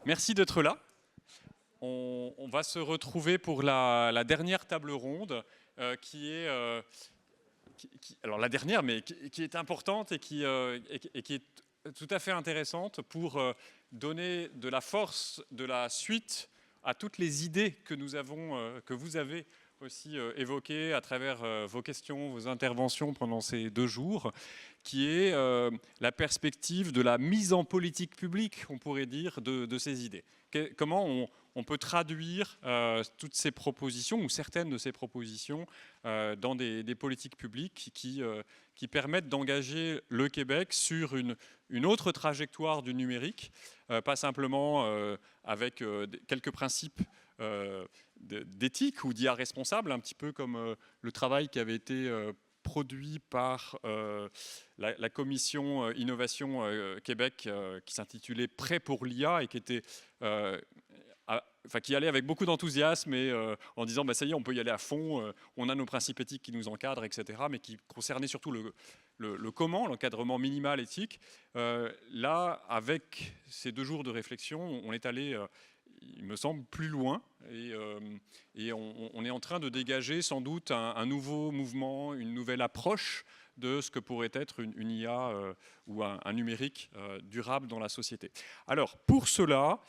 merci d'être là. On va se retrouver pour la dernière table ronde qui est alors la dernière, mais qui est importante et qui est tout à fait intéressante pour donner de la force, de la suite à toutes les idées que nous avons, que vous avez aussi évoquées à travers vos questions, vos interventions pendant ces 2 jours, qui est la perspective de la mise en politique publique, on pourrait dire, de ces idées. Comment on peut traduire toutes ces propositions, ou certaines de ces propositions, dans des politiques publiques qui permettent d'engager le Québec sur une autre trajectoire du numérique, pas simplement avec quelques principes d'éthique ou d'IA responsable, un petit peu comme le travail qui avait été produit par la commission Innovation Québec qui s'intitulait Prêt pour l'IA et qui était qui allait avec beaucoup d'enthousiasme et en disant ça y est, on peut y aller à fond, on a nos principes éthiques qui nous encadrent, etc., mais qui concernait surtout le comment, l'encadrement minimal éthique. Là, avec ces 2 jours de réflexion, on est allé, il me semble, plus loin et on est en train de dégager sans doute un nouveau mouvement, une nouvelle approche de ce que pourrait être une IA ou un numérique durable dans la société. Alors, pour cela,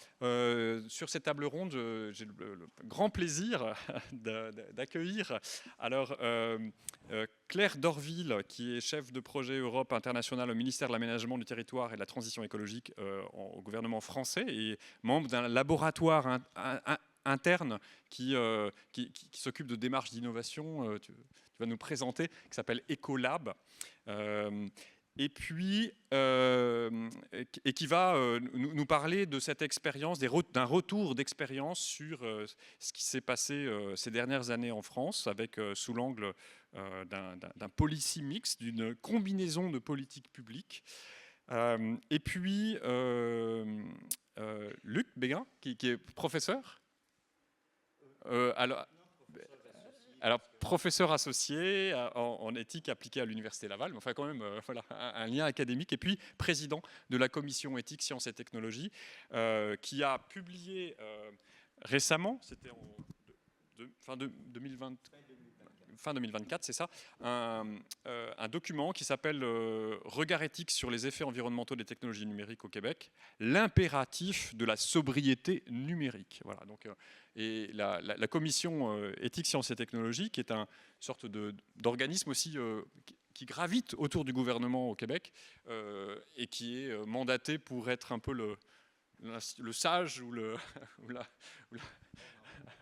sur cette table ronde, j'ai le grand plaisir d'accueillir Claire Dorville, qui est chef de projet Europe internationale au ministère de l'Aménagement du Territoire et de la Transition écologique au gouvernement français et membre d'un laboratoire interne qui s'occupe de démarches d'innovation, tu vas nous présenter, qui s'appelle Ecolab, et puis et qui va nous parler de cette expérience, d'un retour d'expérience sur ce qui s'est passé ces dernières années en France, avec sous l'angle d'un policy mix, d'une combinaison de politiques publiques. Et puis Luc Béguin, qui est professeur. Alors, professeur associé en éthique appliquée à l'Université Laval, mais enfin quand même voilà, un lien académique, et puis président de la commission éthique, sciences et technologies, qui a publié récemment, c'était fin 2024, c'est ça, un document qui s'appelle Regard éthique sur les effets environnementaux des technologies numériques au Québec, l'impératif de la sobriété numérique. Voilà, donc, et la commission éthique, sciences et technologies, qui est une sorte d'organisme aussi qui gravite autour du gouvernement au Québec et qui est mandaté pour être un peu le sage ou voilà,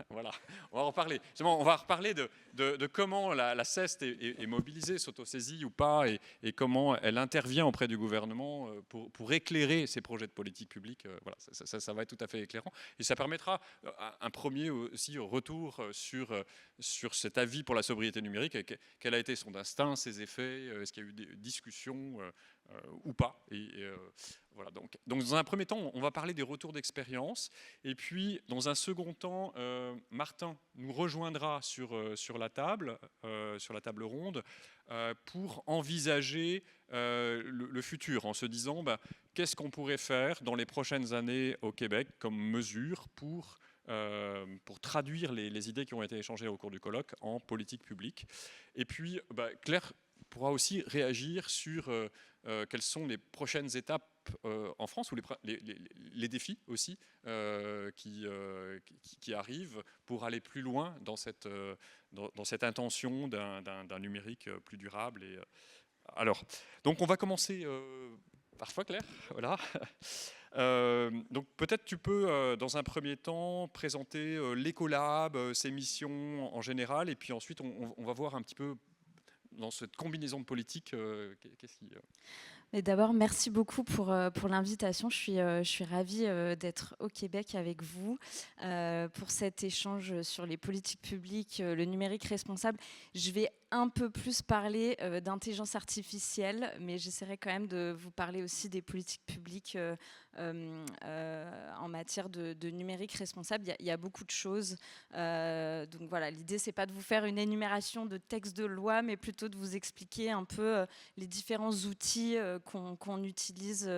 on va en reparler. On va reparler de comment la CEST est mobilisée, s'autosaisit ou pas, et comment elle intervient auprès du gouvernement pour éclairer ses projets de politique publique. Voilà, ça va être tout à fait éclairant. Et ça permettra un premier aussi retour sur cet avis pour la sobriété numérique. Quel a été son instinct, ses effets, est-ce qu'il y a eu des discussions ou pas. Voilà, donc dans un premier temps, on va parler des retours d'expérience. Et puis, dans un second temps, Martin nous rejoindra sur la table ronde, pour envisager le futur, en se disant qu'est-ce qu'on pourrait faire dans les prochaines années au Québec comme mesure pour traduire les idées qui ont été échangées au cours du colloque en politique publique. Et puis, Claire pourra aussi réagir sur quelles sont les prochaines étapes en France, ou les défis aussi qui arrivent pour aller plus loin dans cette intention d'un numérique plus durable. Alors, donc on va commencer par toi, Claire. Voilà. Donc peut-être tu peux, dans un premier temps, présenter l'Ecolab, ses missions en général, et puis ensuite on va voir un petit peu dans cette combinaison de politiques, qu'est-ce qui... Mais d'abord, merci beaucoup pour l'invitation. Je suis ravie d'être au Québec avec vous pour cet échange sur les politiques publiques, le numérique responsable. Je vais un peu plus parler d'intelligence artificielle, mais j'essaierai quand même de vous parler aussi des politiques publiques en matière de numérique responsable. Il y a beaucoup de choses. Donc voilà, l'idée, c'est pas de vous faire une énumération de textes de loi, mais plutôt de vous expliquer un peu les différents outils qu'on utilise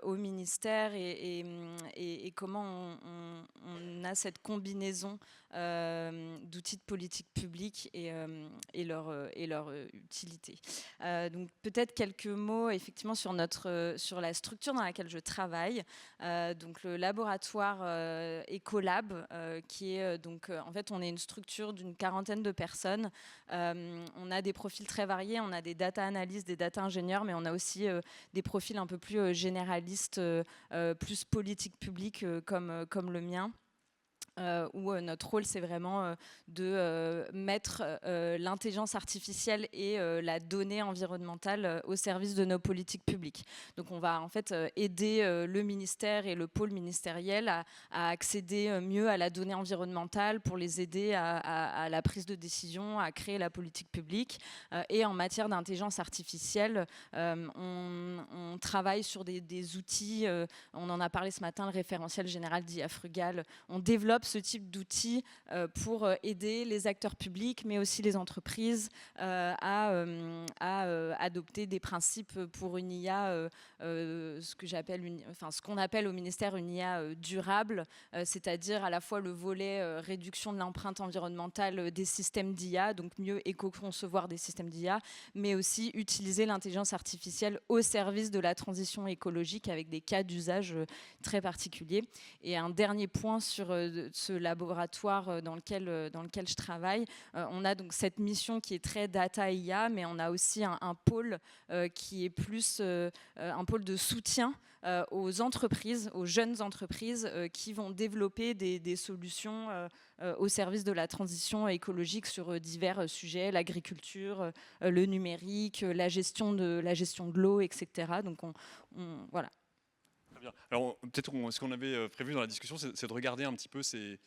au ministère et comment on a cette combinaison d'outils de politique publique et leur utilité. Donc peut-être quelques mots effectivement sur la structure dans laquelle je travaille. Donc le laboratoire Ecolab, qui est en fait on est une structure d'une 40aine de personnes. On a des profils très variés, on a des data analystes, des data ingénieurs, mais on a aussi des profils un peu plus généralistes, plus politique publique comme le mien. Où notre rôle, c'est vraiment de mettre l'intelligence artificielle et la donnée environnementale au service de nos politiques publiques. Donc on va en fait aider le ministère et le pôle ministériel à accéder mieux à la donnée environnementale pour les aider à la prise de décision, à créer la politique publique. Et en matière d'intelligence artificielle, on travaille sur des outils, on en a parlé ce matin, le référentiel général d'IA Frugal. On développe ce type d'outils pour aider les acteurs publics, mais aussi les entreprises à adopter des principes pour une IA, ce qu'on appelle au ministère une IA durable, c'est-à-dire à la fois le volet réduction de l'empreinte environnementale des systèmes d'IA, donc mieux éco-concevoir des systèmes d'IA, mais aussi utiliser l'intelligence artificielle au service de la transition écologique avec des cas d'usage très particuliers. Et un dernier point sur ce laboratoire dans lequel je travaille, on a donc cette mission qui est très data IA, mais on a aussi un pôle qui est plus un pôle de soutien aux entreprises, aux jeunes entreprises qui vont développer des solutions au service de la transition écologique sur divers sujets, l'agriculture, le numérique, la gestion de l'eau, etc. Donc voilà. Bien. Alors peut-être ce qu'on avait prévu dans la discussion, c'est de regarder un petit peu ces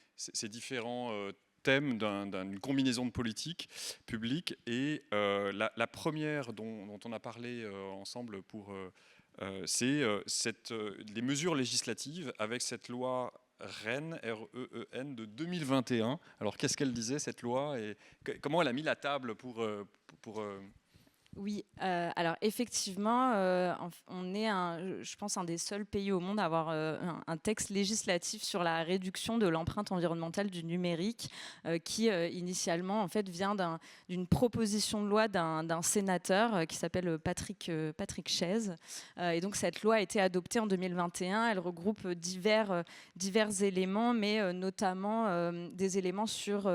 différents thèmes d'une combinaison de politiques publiques. Et la première dont on a parlé ensemble c'est les mesures législatives avec cette loi REEN, R-E-E-N, de 2021. Alors qu'est-ce qu'elle disait cette loi et comment elle a mis la table pour Oui, alors effectivement, on est, je pense, un des seuls pays au monde à avoir un texte législatif sur la réduction de l'empreinte environnementale du numérique, qui initialement en fait vient d'une proposition de loi d'un sénateur qui s'appelle Patrick Chaize. Et donc cette loi a été adoptée en 2021. Elle regroupe divers éléments, mais notamment des éléments sur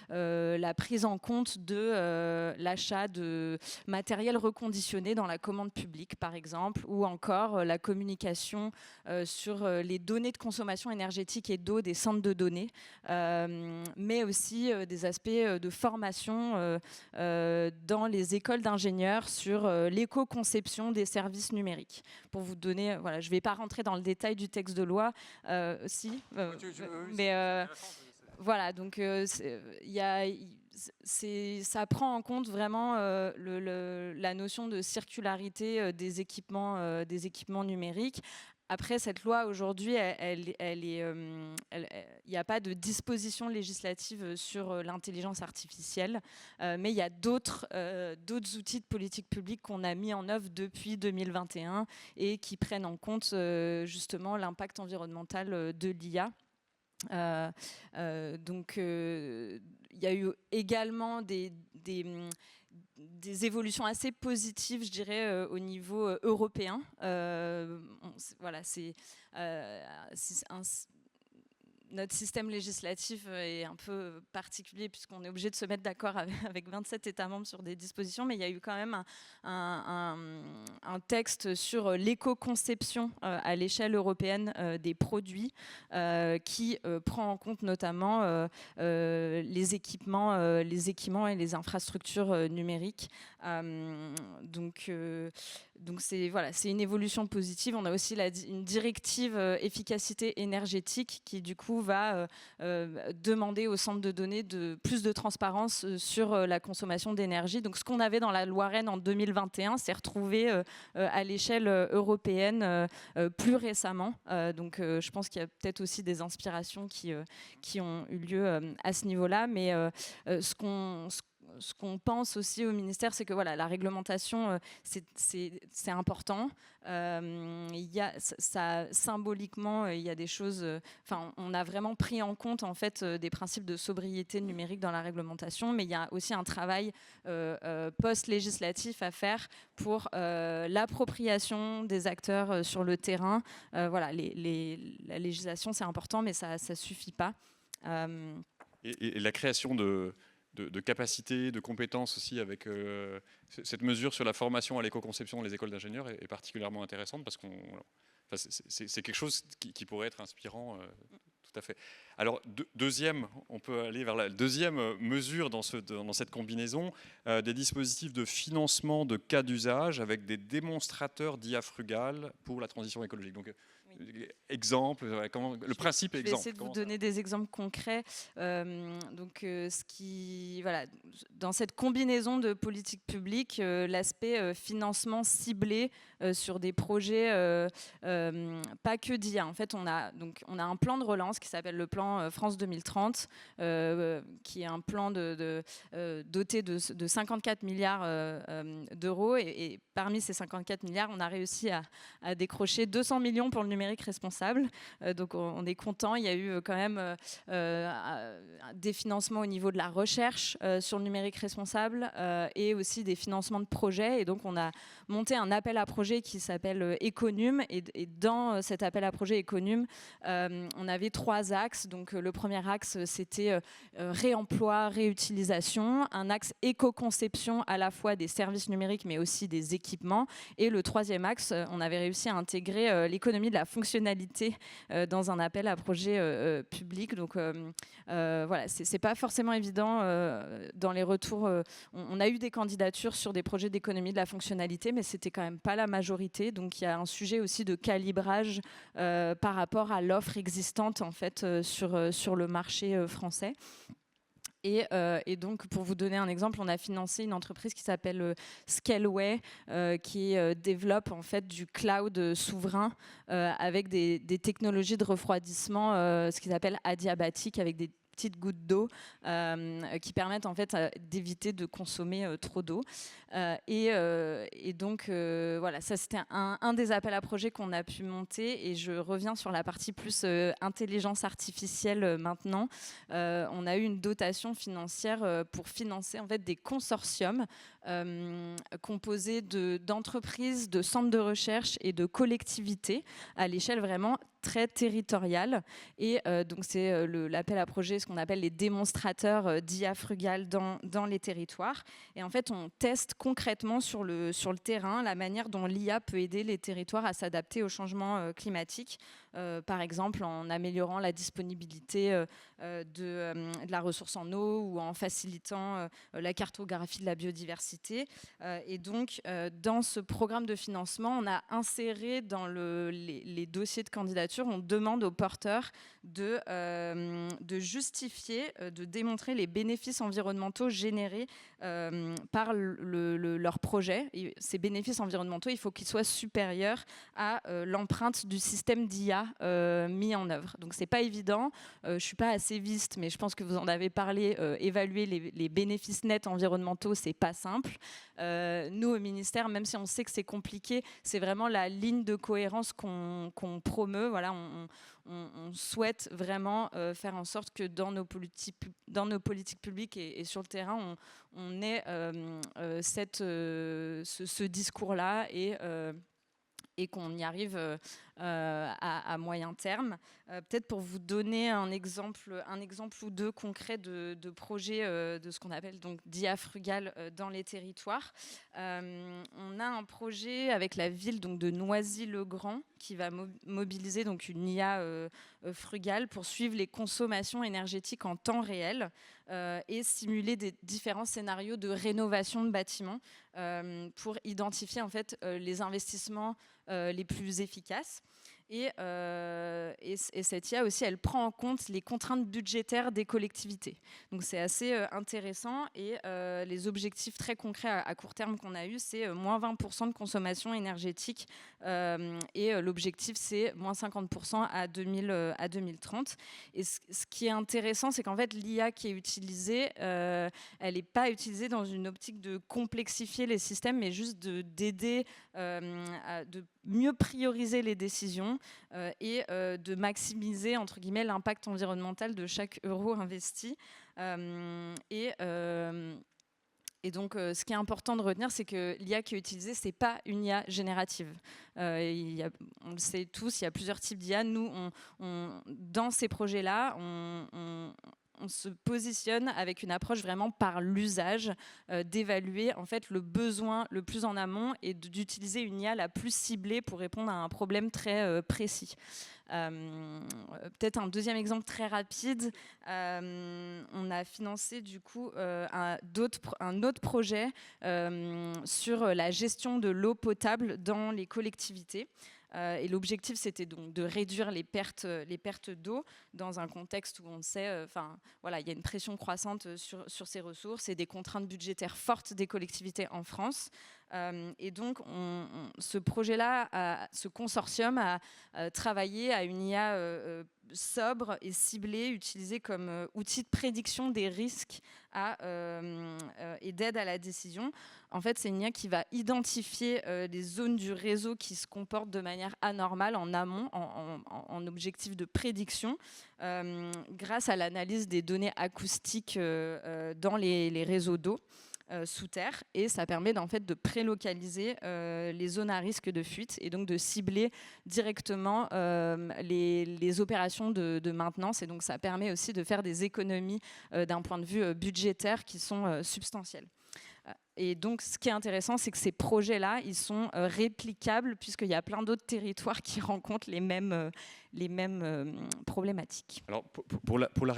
la prise en compte de l'achat de matériel reconditionné dans la commande publique, par exemple, ou encore la communication sur les données de consommation énergétique et d'eau des centres de données, mais aussi des aspects de formation dans les écoles d'ingénieurs sur l'éco-conception des services numériques. Pour vous donner, voilà, je ne vais pas rentrer dans le détail du texte de loi, mais voilà, donc ça prend en compte vraiment la notion de circularité des équipements numériques. Après, cette loi, aujourd'hui, il n'y a pas de disposition législative sur l'intelligence artificielle, mais il y a d'autres outils de politique publique qu'on a mis en œuvre depuis 2021 et qui prennent en compte justement l'impact environnemental de l'IA. Donc il y a eu également des évolutions assez positives, je dirais, au niveau européen. Voilà, notre système législatif est un peu particulier puisqu'on est obligé de se mettre d'accord avec 27 États membres sur des dispositions, mais il y a eu quand même un texte sur l'éco-conception à l'échelle européenne des produits qui prend en compte notamment les équipements et les infrastructures numériques. Donc c'est une évolution positive. On a aussi une directive efficacité énergétique qui du coup va demander au centre de données plus de transparence sur la consommation d'énergie. Donc ce qu'on avait dans la loi REN en 2021 s'est retrouvé à l'échelle européenne plus récemment. Donc je pense qu'il y a peut-être aussi des inspirations qui ont eu lieu à ce niveau-là. Mais ce qu'on pense aussi au ministère, c'est que voilà, la réglementation, c'est important. Symboliquement, il y a des choses. On a vraiment pris en compte en fait des principes de sobriété numérique dans la réglementation, mais il y a aussi un travail post-législatif à faire pour l'appropriation des acteurs sur le terrain. Voilà, la législation, c'est important, mais ça suffit pas. Et la création de capacités, de compétences aussi avec cette mesure sur la formation à l'éco-conception dans les écoles d'ingénieurs est particulièrement intéressante parce c'est quelque chose qui pourrait être inspirant. Tout à fait. Alors, on peut aller vers la deuxième mesure dans cette combinaison, des dispositifs de financement de cas d'usage avec des démonstrateurs d'IA frugale pour la transition écologique. Donc, exemple, le principe est exemple. Je vais essayer de vous donner des exemples concrets. Dans cette combinaison de politiques publiques, l'aspect financement ciblé sur des projets pas que d'IA. En fait, on a un plan de relance qui s'appelle le plan France 2030, qui est un plan doté de 54 milliards d'euros. Et parmi ces 54 milliards, on a réussi à décrocher 200 millions pour le numérique responsable. Donc on est content. Il y a eu quand même des financements au niveau de la recherche sur le numérique responsable et aussi des financements de projets. Et donc on a monté un appel à projet qui s'appelle Econum. Et dans cet appel à projet Econum, on avait 3 axes. Donc le premier axe, c'était réemploi, réutilisation. Un axe éco-conception à la fois des services numériques mais aussi des équipements. Et le troisième axe, on avait réussi à intégrer l'économie de la fonctionnalité dans un appel à projet public. Donc voilà, c'est pas forcément évident dans les retours. On a eu des candidatures sur des projets d'économie de la fonctionnalité, mais c'était quand même pas la majorité. Donc il y a un sujet aussi de calibrage par rapport à l'offre existante en fait sur le marché français. Et donc, pour vous donner un exemple, on a financé une entreprise qui s'appelle Scaleway, qui développe en fait du cloud souverain avec des technologies de refroidissement, ce qu'ils appellent adiabatique, avec des petites gouttes d'eau qui permettent en fait d'éviter de consommer trop d'eau. Et donc voilà, ça c'était un des appels à projets qu'on a pu monter. Et je reviens sur la partie plus intelligence artificielle maintenant. On a eu une dotation financière pour financer en fait des consortiums composés d'entreprises, de centres de recherche et de collectivités à l'échelle vraiment très territoriale. Et donc c'est l'appel à projet, ce qu'on appelle les démonstrateurs d'IA frugale dans les territoires. Et en fait, on teste concrètement sur le terrain la manière dont l'IA peut aider les territoires à s'adapter au changement climatique. Par exemple, en améliorant la disponibilité de la ressource en eau ou en facilitant la cartographie de la biodiversité. Et donc, dans ce programme de financement, on a inséré dans les dossiers de candidature, on demande aux porteurs de justifier, de démontrer les bénéfices environnementaux générés par leur projet. Et ces bénéfices environnementaux, il faut qu'ils soient supérieurs à l'empreinte du système d'IA mis en œuvre. Donc c'est pas évident. Je suis pas assez viste, mais je pense que vous en avez parlé. Évaluer les bénéfices nets environnementaux, c'est pas simple. Nous au ministère, même si on sait que c'est compliqué, c'est vraiment la ligne de cohérence qu'on promeut. Voilà, on souhaite vraiment faire en sorte que dans nos politiques publiques et sur le terrain, on ait ce discours-là et qu'on y arrive à moyen terme. Peut-être pour vous donner un exemple ou deux concrets de projets de ce qu'on appelle donc d'IA frugale dans les territoires. On a un projet avec la ville donc de Noisy-le-Grand qui va mobiliser donc une IA frugale pour suivre les consommations énergétiques en temps réel et simuler des différents scénarios de rénovation de bâtiments pour identifier en fait les investissements les plus efficaces. Et cette IA aussi, elle prend en compte les contraintes budgétaires des collectivités. Donc c'est assez intéressant. Et les objectifs très concrets à court terme qu'on a eu, c'est moins 20% de consommation énergétique. Et l'objectif, c'est moins 50% à 2030. Et ce qui est intéressant, c'est qu'en fait, l'IA qui est utilisée, elle n'est pas utilisée dans une optique de complexifier les systèmes, mais juste d'aider, de mieux prioriser les décisions et de maximiser, entre guillemets, l'impact environnemental de chaque euro investi. Et donc, ce qui est important de retenir, c'est que l'IA qui est utilisée, ce n'est pas une IA générative. On le sait tous, il y a plusieurs types d'IA. Nous, dans ces projets-là, on se positionne avec une approche vraiment par l'usage, d'évaluer en fait le besoin le plus en amont et d'utiliser une IA la plus ciblée pour répondre à un problème très précis. Peut-être un deuxième exemple très rapide, on a financé du coup un autre projet sur la gestion de l'eau potable dans les collectivités. Et l'objectif, c'était donc de réduire les pertes d'eau dans un contexte où on sait, voilà, il y a une pression croissante sur ces ressources et des contraintes budgétaires fortes des collectivités en France. Et donc, ce projet-là, ce consortium a travaillé à une IA sobre et ciblée, utilisée comme outil de prédiction des risques et d'aide à la décision. En fait, c'est une IA qui va identifier les zones du réseau qui se comportent de manière anormale en amont, en objectif de prédiction, grâce à l'analyse des données acoustiques dans les réseaux d'eau sous terre, et ça permet en fait de prélocaliser les zones à risque de fuite et donc de cibler directement les opérations de maintenance, et donc ça permet aussi de faire des économies d'un point de vue budgétaire qui sont substantielles. Et donc, ce qui est intéressant, c'est que ces projets-là, ils sont réplicables puisqu'il y a plein d'autres territoires qui rencontrent les mêmes problématiques. Alors, pour la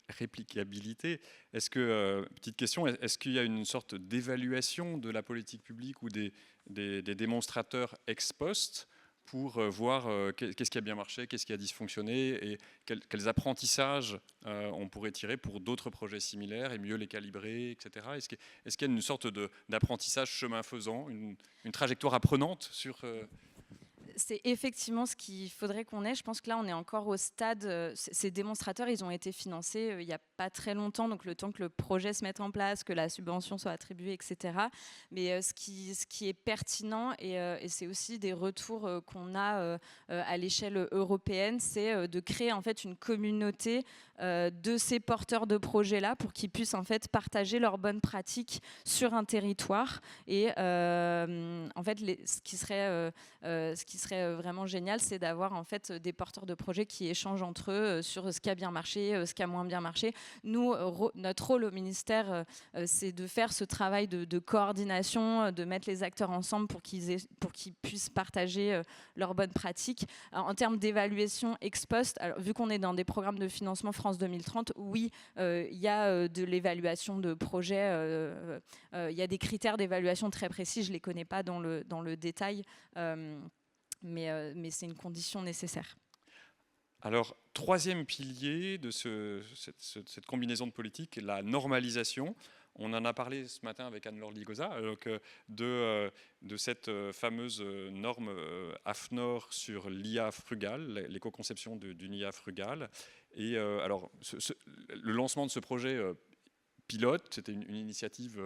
réplicabilité, est-ce que, petite question, est-ce qu'il y a une sorte d'évaluation de la politique publique ou des démonstrateurs ex post pour voir qu'est-ce qui a bien marché, qu'est-ce qui a dysfonctionné et quels apprentissages on pourrait tirer pour d'autres projets similaires et mieux les calibrer, etc. Est-ce qu'il y a une sorte d'apprentissage chemin faisant, une trajectoire apprenante sur... C'est effectivement ce qu'il faudrait qu'on ait. Je pense que là, on est encore au stade. Ces démonstrateurs, ils ont été financés il n'y a pas très longtemps, donc le temps que le projet se mette en place, que la subvention soit attribuée, etc. Mais ce qui est pertinent, et c'est aussi des retours qu'on a à l'échelle européenne, c'est de créer en fait une communauté de ces porteurs de projets-là pour qu'ils puissent en fait partager leurs bonnes pratiques sur un territoire. Et en fait, ce qui serait vraiment génial, c'est d'avoir en fait des porteurs de projets qui échangent entre eux sur ce qui a bien marché, ce qui a moins bien marché. Nous, notre rôle au ministère, c'est de faire ce travail de coordination, de mettre les acteurs ensemble pour qu'ils puissent partager leurs bonnes pratiques. Alors, en termes d'évaluation ex post, alors, vu qu'on est dans des programmes de financement France 2030, oui, il y a de l'évaluation de projets, il y a des critères d'évaluation très précis, je ne les connais pas dans le détail, mais c'est une condition nécessaire. Alors, troisième pilier de cette combinaison de politique, la normalisation. On en a parlé ce matin avec Anne-Laure Ligoza de cette fameuse norme AFNOR sur l'IA frugale, l'éco-conception d'une IA frugale. Et alors, le lancement de ce projet pilote, c'était une initiative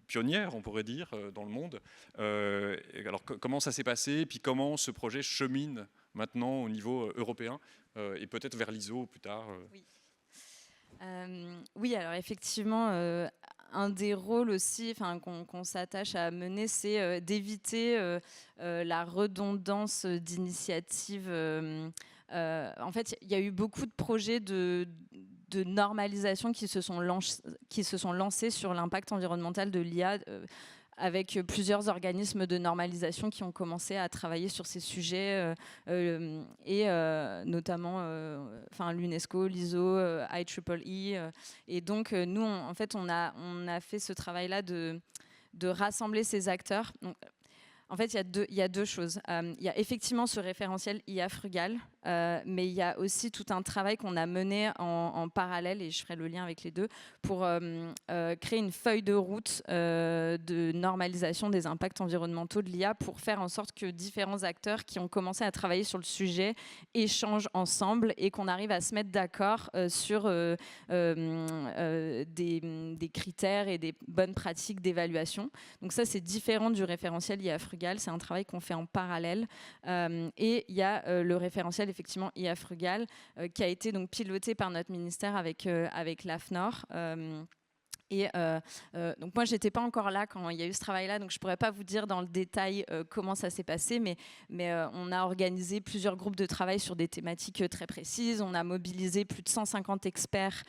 pionnière, on pourrait dire, dans le monde. Alors, comment ça s'est passé, puis comment ce projet chemine maintenant au niveau européen et peut-être vers l'ISO plus tard Oui. Oui, alors effectivement, un des rôles aussi qu'on s'attache à mener, c'est d'éviter la redondance d'initiatives. En fait, il y a eu beaucoup de projets de normalisation qui se sont lancés sur l'impact environnemental de l'IA, avec plusieurs organismes de normalisation qui ont commencé à travailler sur ces sujets, et notamment l'UNESCO, l'ISO, IEEE. Et donc, nous, on a fait ce travail-là de rassembler ces acteurs. Donc, En fait, il y a deux choses. Il y a effectivement ce référentiel IA Frugal, mais il y a aussi tout un travail qu'on a mené en parallèle, et je ferai le lien avec les deux, pour créer une feuille de route de normalisation des impacts environnementaux de l'IA, pour faire en sorte que différents acteurs qui ont commencé à travailler sur le sujet échangent ensemble et qu'on arrive à se mettre d'accord sur des critères et des bonnes pratiques d'évaluation. Donc ça, c'est différent du référentiel IA Frugal. C'est un travail qu'on fait en parallèle. Et il y a le référentiel, effectivement, IA Frugal, qui a été donc piloté par notre ministère avec l'AFNOR. Et donc moi, j'étais pas encore là quand il y a eu ce travail-là, donc je pourrais pas vous dire dans le détail comment ça s'est passé, mais on a organisé plusieurs groupes de travail sur des thématiques très précises. On a mobilisé plus de 150 experts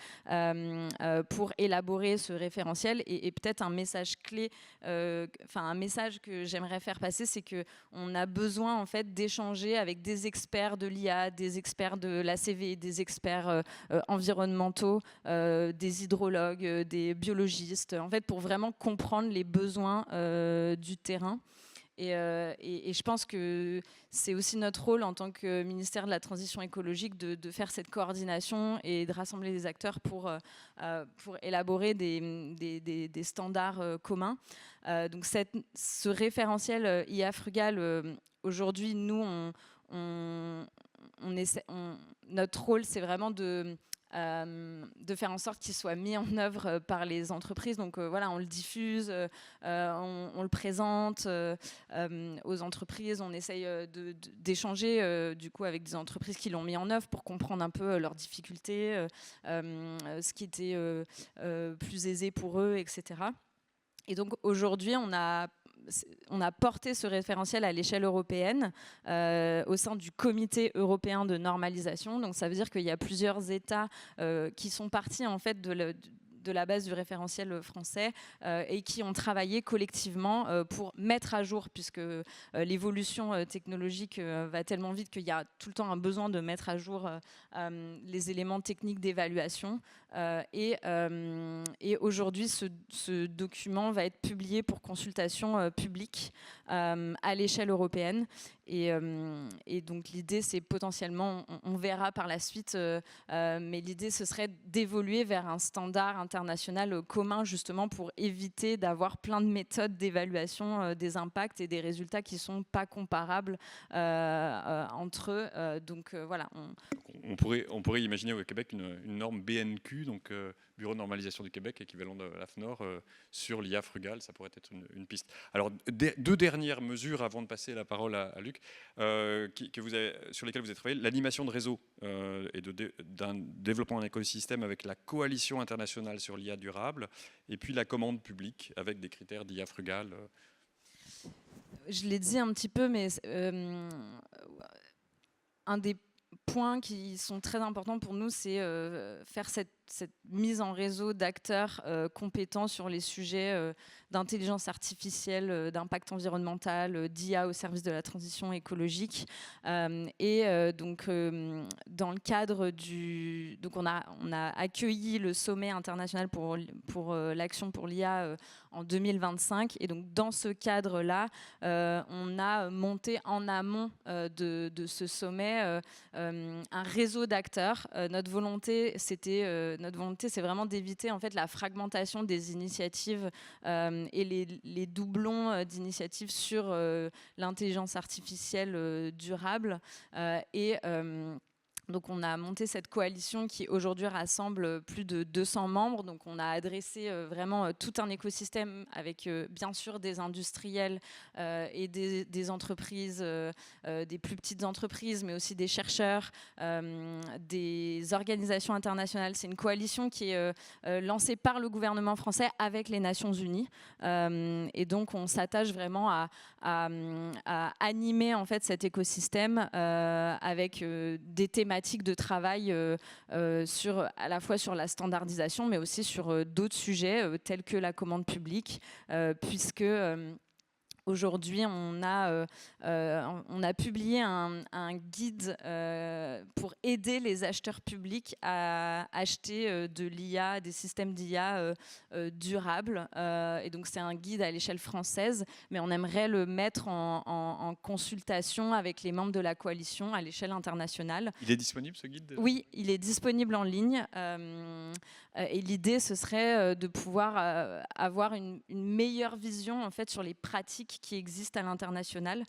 pour élaborer ce référentiel. Et peut-être un message clé, un message que j'aimerais faire passer, c'est que on a besoin en fait d'échanger avec des experts de l'IA, des experts de l'ACV, des experts environnementaux, des hydrologues, des biologistes, en fait, pour vraiment comprendre les besoins du terrain. Et je pense que c'est aussi notre rôle en tant que ministère de la Transition écologique de faire cette coordination et de rassembler les acteurs pour élaborer des standards communs. Donc ce référentiel IA Frugal, aujourd'hui, nous, notre rôle, c'est vraiment de faire en sorte qu'il soit mis en œuvre par les entreprises. Donc voilà, on le diffuse, on le présente aux entreprises, on essaye d'échanger du coup avec des entreprises qui l'ont mis en œuvre pour comprendre un peu leurs difficultés, ce qui était plus aisé pour eux, etc. Et donc aujourd'hui, on a porté ce référentiel à l'échelle européenne au sein du comité européen de normalisation. Donc ça veut dire qu'il y a plusieurs États qui sont partis en fait de la base du référentiel français et qui ont travaillé collectivement pour mettre à jour, puisque l'évolution technologique va tellement vite qu'il y a tout le temps un besoin de mettre à jour les éléments techniques d'évaluation. Et aujourd'hui, ce document va être publié pour consultation publique à l'échelle européenne. Et donc l'idée, c'est potentiellement, on verra par la suite, mais l'idée, ce serait d'évoluer vers un standard international commun, justement pour éviter d'avoir plein de méthodes d'évaluation des impacts et des résultats qui ne sont pas comparables entre eux. Donc voilà. On pourrait imaginer au Québec une norme BNQ, donc Bureau de normalisation du Québec, équivalent de l'AFNOR, sur l'IA Frugal. Ça pourrait être une piste. Alors, deux dernières mesures avant de passer la parole à Luc, sur lesquelles vous avez travaillé. L'animation de réseau et d'un développement d'un écosystème avec la coalition internationale sur l'IA durable, et puis la commande publique avec des critères d'IA Frugal. Je l'ai dit un petit peu, mais un des points qui sont très importants pour nous, c'est faire cette mise en réseau d'acteurs compétents sur les sujets d'intelligence artificielle, d'impact environnemental, d'IA au service de la transition écologique. Donc, dans le cadre donc on a accueilli le sommet international pour l'action pour l'IA en 2025. Et donc, dans ce cadre-là, on a monté en amont de ce sommet un réseau d'acteurs. Notre volonté, c'est vraiment d'éviter en fait la fragmentation des initiatives et les doublons d'initiatives sur l'intelligence artificielle durable. Donc on a monté cette coalition qui aujourd'hui rassemble plus de 200 membres. Donc on a adressé vraiment tout un écosystème avec bien sûr des industriels et des entreprises, des plus petites entreprises, mais aussi des chercheurs, des organisations internationales. C'est une coalition qui est lancée par le gouvernement français avec les Nations Unies. Et donc on s'attache vraiment à animer en fait cet écosystème avec des thématiques de travail à la fois sur la standardisation, mais aussi sur d'autres sujets tels que la commande publique, puisque Aujourd'hui, on a publié un guide pour aider les acheteurs publics à acheter de l'IA, des systèmes d'IA durables. Et donc, c'est un guide à l'échelle française, mais on aimerait le mettre en consultation avec les membres de la coalition à l'échelle internationale. Il est disponible, ce guide, déjà ? Oui, il est disponible en ligne. Et l'idée, ce serait de pouvoir avoir une meilleure vision en fait, sur les pratiques qui existent à l'international,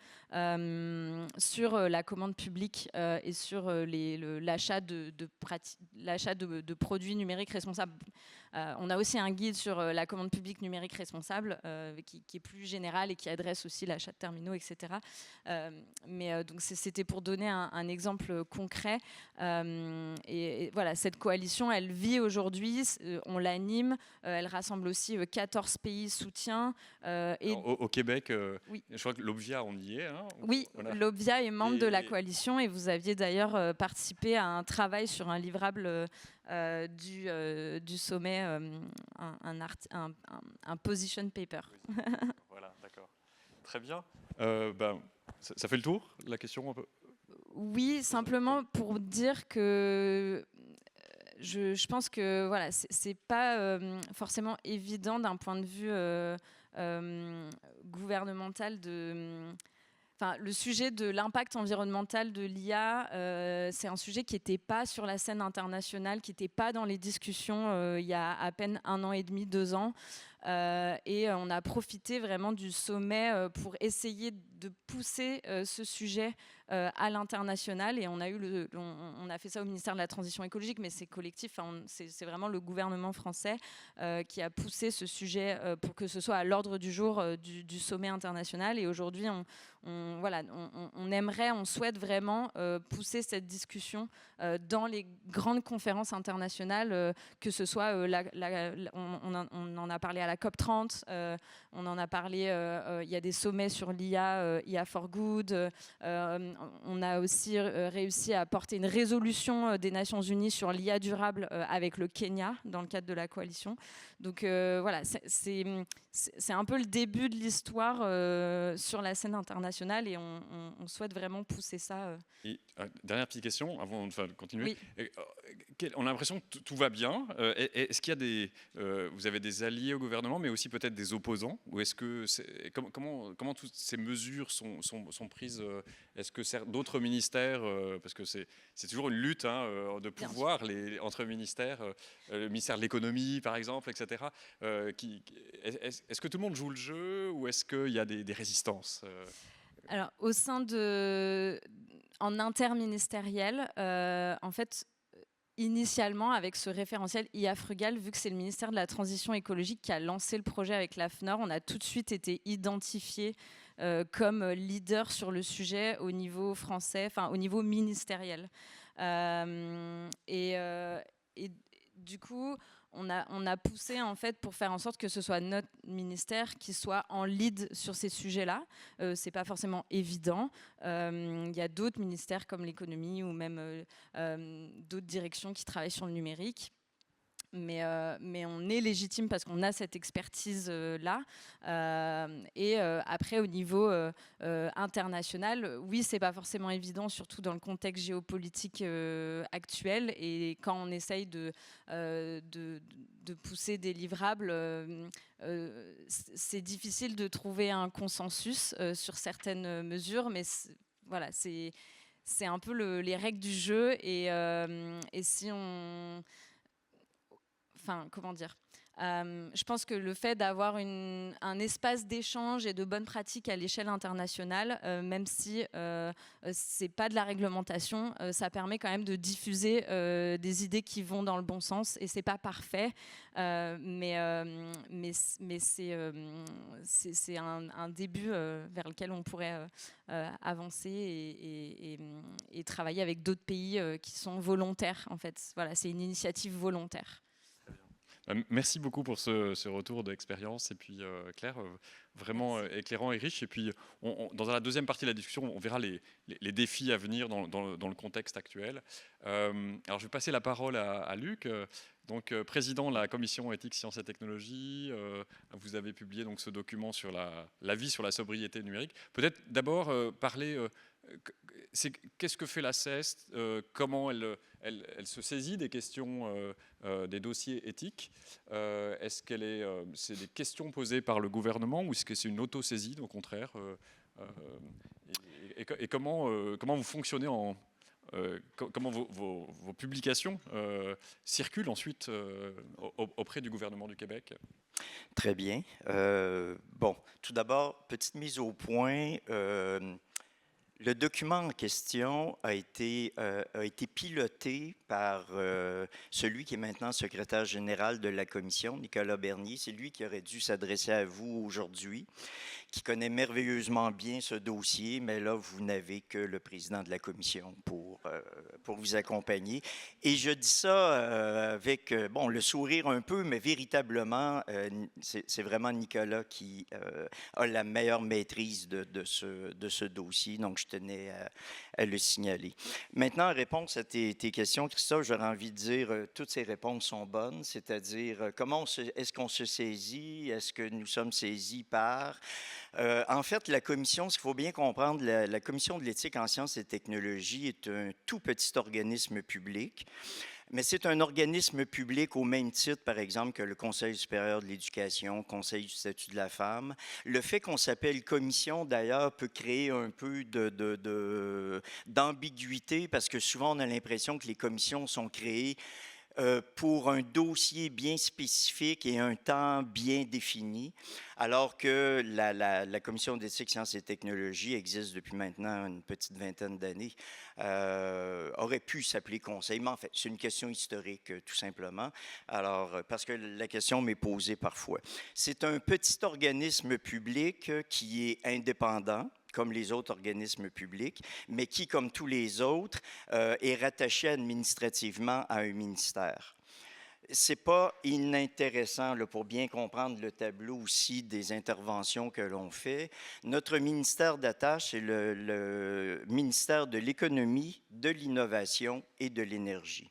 sur la commande publique et sur l'achat de produits numériques responsables. On a aussi un guide sur la commande publique numérique responsable qui est plus général et qui adresse aussi l'achat de terminaux, etc. Donc c'était pour donner un exemple concret. Et voilà, cette coalition, elle vit aujourd'hui, on l'anime, elle rassemble aussi 14 pays soutiens. Au Québec, oui. Je crois que l'Obvia, on y est. Hein, oui, voilà. L'Obvia est membre de la coalition et vous aviez d'ailleurs participé à un travail sur un livrable du sommet, un position paper. Oui. Voilà, d'accord. Très bien. Ça fait le tour, la question un peu. Oui, simplement pour dire que je pense que voilà, c'est pas forcément évident d'un point de vue gouvernemental le sujet de l'impact environnemental de l'IA, c'est un sujet qui n'était pas sur la scène internationale, qui n'était pas dans les discussions il y a à peine 1 an et demi, 2 ans. Et on a profité vraiment du sommet pour essayer de pousser ce sujet à l'international. Et on a fait ça au ministère de la Transition écologique, mais c'est collectif. C'est vraiment le gouvernement français qui a poussé ce sujet pour que ce soit à l'ordre du jour du sommet international. Et aujourd'hui, on souhaite vraiment pousser cette discussion dans les grandes conférences internationales, que ce soit, on en a parlé à la COP30, on en a parlé, il y a des sommets sur l'IA, IA for Good, on a aussi réussi à porter une résolution des Nations Unies sur l'IA durable avec le Kenya, dans le cadre de la coalition. Donc voilà, c'est un peu le début de l'histoire sur la scène internationale et on souhaite vraiment pousser ça. Et, dernière petite question avant de continuer. Oui. On a l'impression que tout va bien. Est-ce qu'il y a vous avez des alliés au gouvernement, mais aussi peut-être des opposants? Ou est-ce que comment toutes ces mesures sont prises? Est-ce que d'autres ministères, parce que c'est toujours une lutte de pouvoir entre ministères, le ministère de l'économie par exemple, etc. Est-ce que tout le monde joue le jeu ou est-ce qu'il y a des résistances? Alors, en interministériel, en fait, initialement, avec ce référentiel IA Frugal, vu que c'est le ministère de la Transition écologique qui a lancé le projet avec l'AFNOR, on a tout de suite été identifié comme leader sur le sujet au niveau français, enfin au niveau ministériel. Et du coup, on a poussé en fait pour faire en sorte que ce soit notre ministère qui soit en lead sur ces sujets-là. C'est pas forcément évident. Il y a d'autres ministères comme l'économie ou même d'autres directions qui travaillent sur le numérique. Mais on est légitime parce qu'on a cette expertise-là. Et après, au niveau international, oui, c'est pas forcément évident, surtout dans le contexte géopolitique actuel. Et quand on essaye de pousser des livrables, c'est difficile de trouver un consensus sur certaines mesures. Mais voilà, c'est un peu les règles du jeu. Et si on... Enfin, comment dire, je pense que le fait d'avoir un espace d'échange et de bonnes pratiques à l'échelle internationale, même si c'est pas de la réglementation, ça permet quand même de diffuser des idées qui vont dans le bon sens. Et c'est pas parfait, mais c'est un début vers lequel on pourrait avancer et travailler avec d'autres pays qui sont volontaires. En fait, voilà, c'est une initiative volontaire. Merci beaucoup pour ce retour d'expérience. Et puis, Claire, vraiment éclairant et riche. Et puis, dans la deuxième partie de la discussion, on verra les défis à venir dans le contexte actuel. Alors, je vais passer la parole à Luc. Donc, président de la commission éthique, sciences et technologies, vous avez publié donc ce document sur l'avis sur la sobriété numérique. Peut-être d'abord parler, qu'est-ce que fait la CEST, comment elle se saisit des questions, des dossiers éthiques. Est-ce c'est des questions posées par le gouvernement ou est-ce que c'est une autosaisine au contraire, et comment vous fonctionnez comment vos publications circulent ensuite auprès du gouvernement du Québec? Très bien. Bon, tout d'abord, petite mise au point. Le document en question a été piloté par celui qui est maintenant secrétaire général de la commission, Nicolas Bernier. C'est lui qui aurait dû s'adresser à vous aujourd'hui, qui connaît merveilleusement bien ce dossier, mais là, vous n'avez que le président de la commission pour vous accompagner. Et je dis ça avec, bon, le sourire un peu, mais véritablement, c'est vraiment Nicolas qui a la meilleure maîtrise de ce dossier, donc je tenais à le signaler. Maintenant, en réponse à tes questions, Christophe, j'aurais envie de dire, toutes ces réponses sont bonnes, c'est-à-dire, est-ce qu'on se saisit, est-ce que nous sommes saisis par... en fait, la commission, ce qu'il faut bien comprendre, la commission de l'éthique en sciences et technologies est un tout petit organisme public, mais c'est un organisme public au même titre, par exemple, que le Conseil supérieur de l'éducation, le Conseil du statut de la femme. Le fait qu'on s'appelle commission, d'ailleurs, peut créer un peu d'ambiguïté, parce que souvent, on a l'impression que les commissions sont créées pour un dossier bien spécifique et un temps bien défini, alors que la Commission d'éthique, sciences et technologies existe depuis maintenant une petite vingtaine d'années, aurait pu s'appeler conseil, mais en fait, c'est une question historique, tout simplement, alors, parce que la question m'est posée parfois. C'est un petit organisme public qui est indépendant, comme les autres organismes publics, mais qui, comme tous les autres, est rattaché administrativement à un ministère. Ce n'est pas inintéressant là, pour bien comprendre le tableau aussi des interventions que l'on fait. Notre ministère d'attache, c'est le ministère de l'économie, de l'innovation et de l'énergie.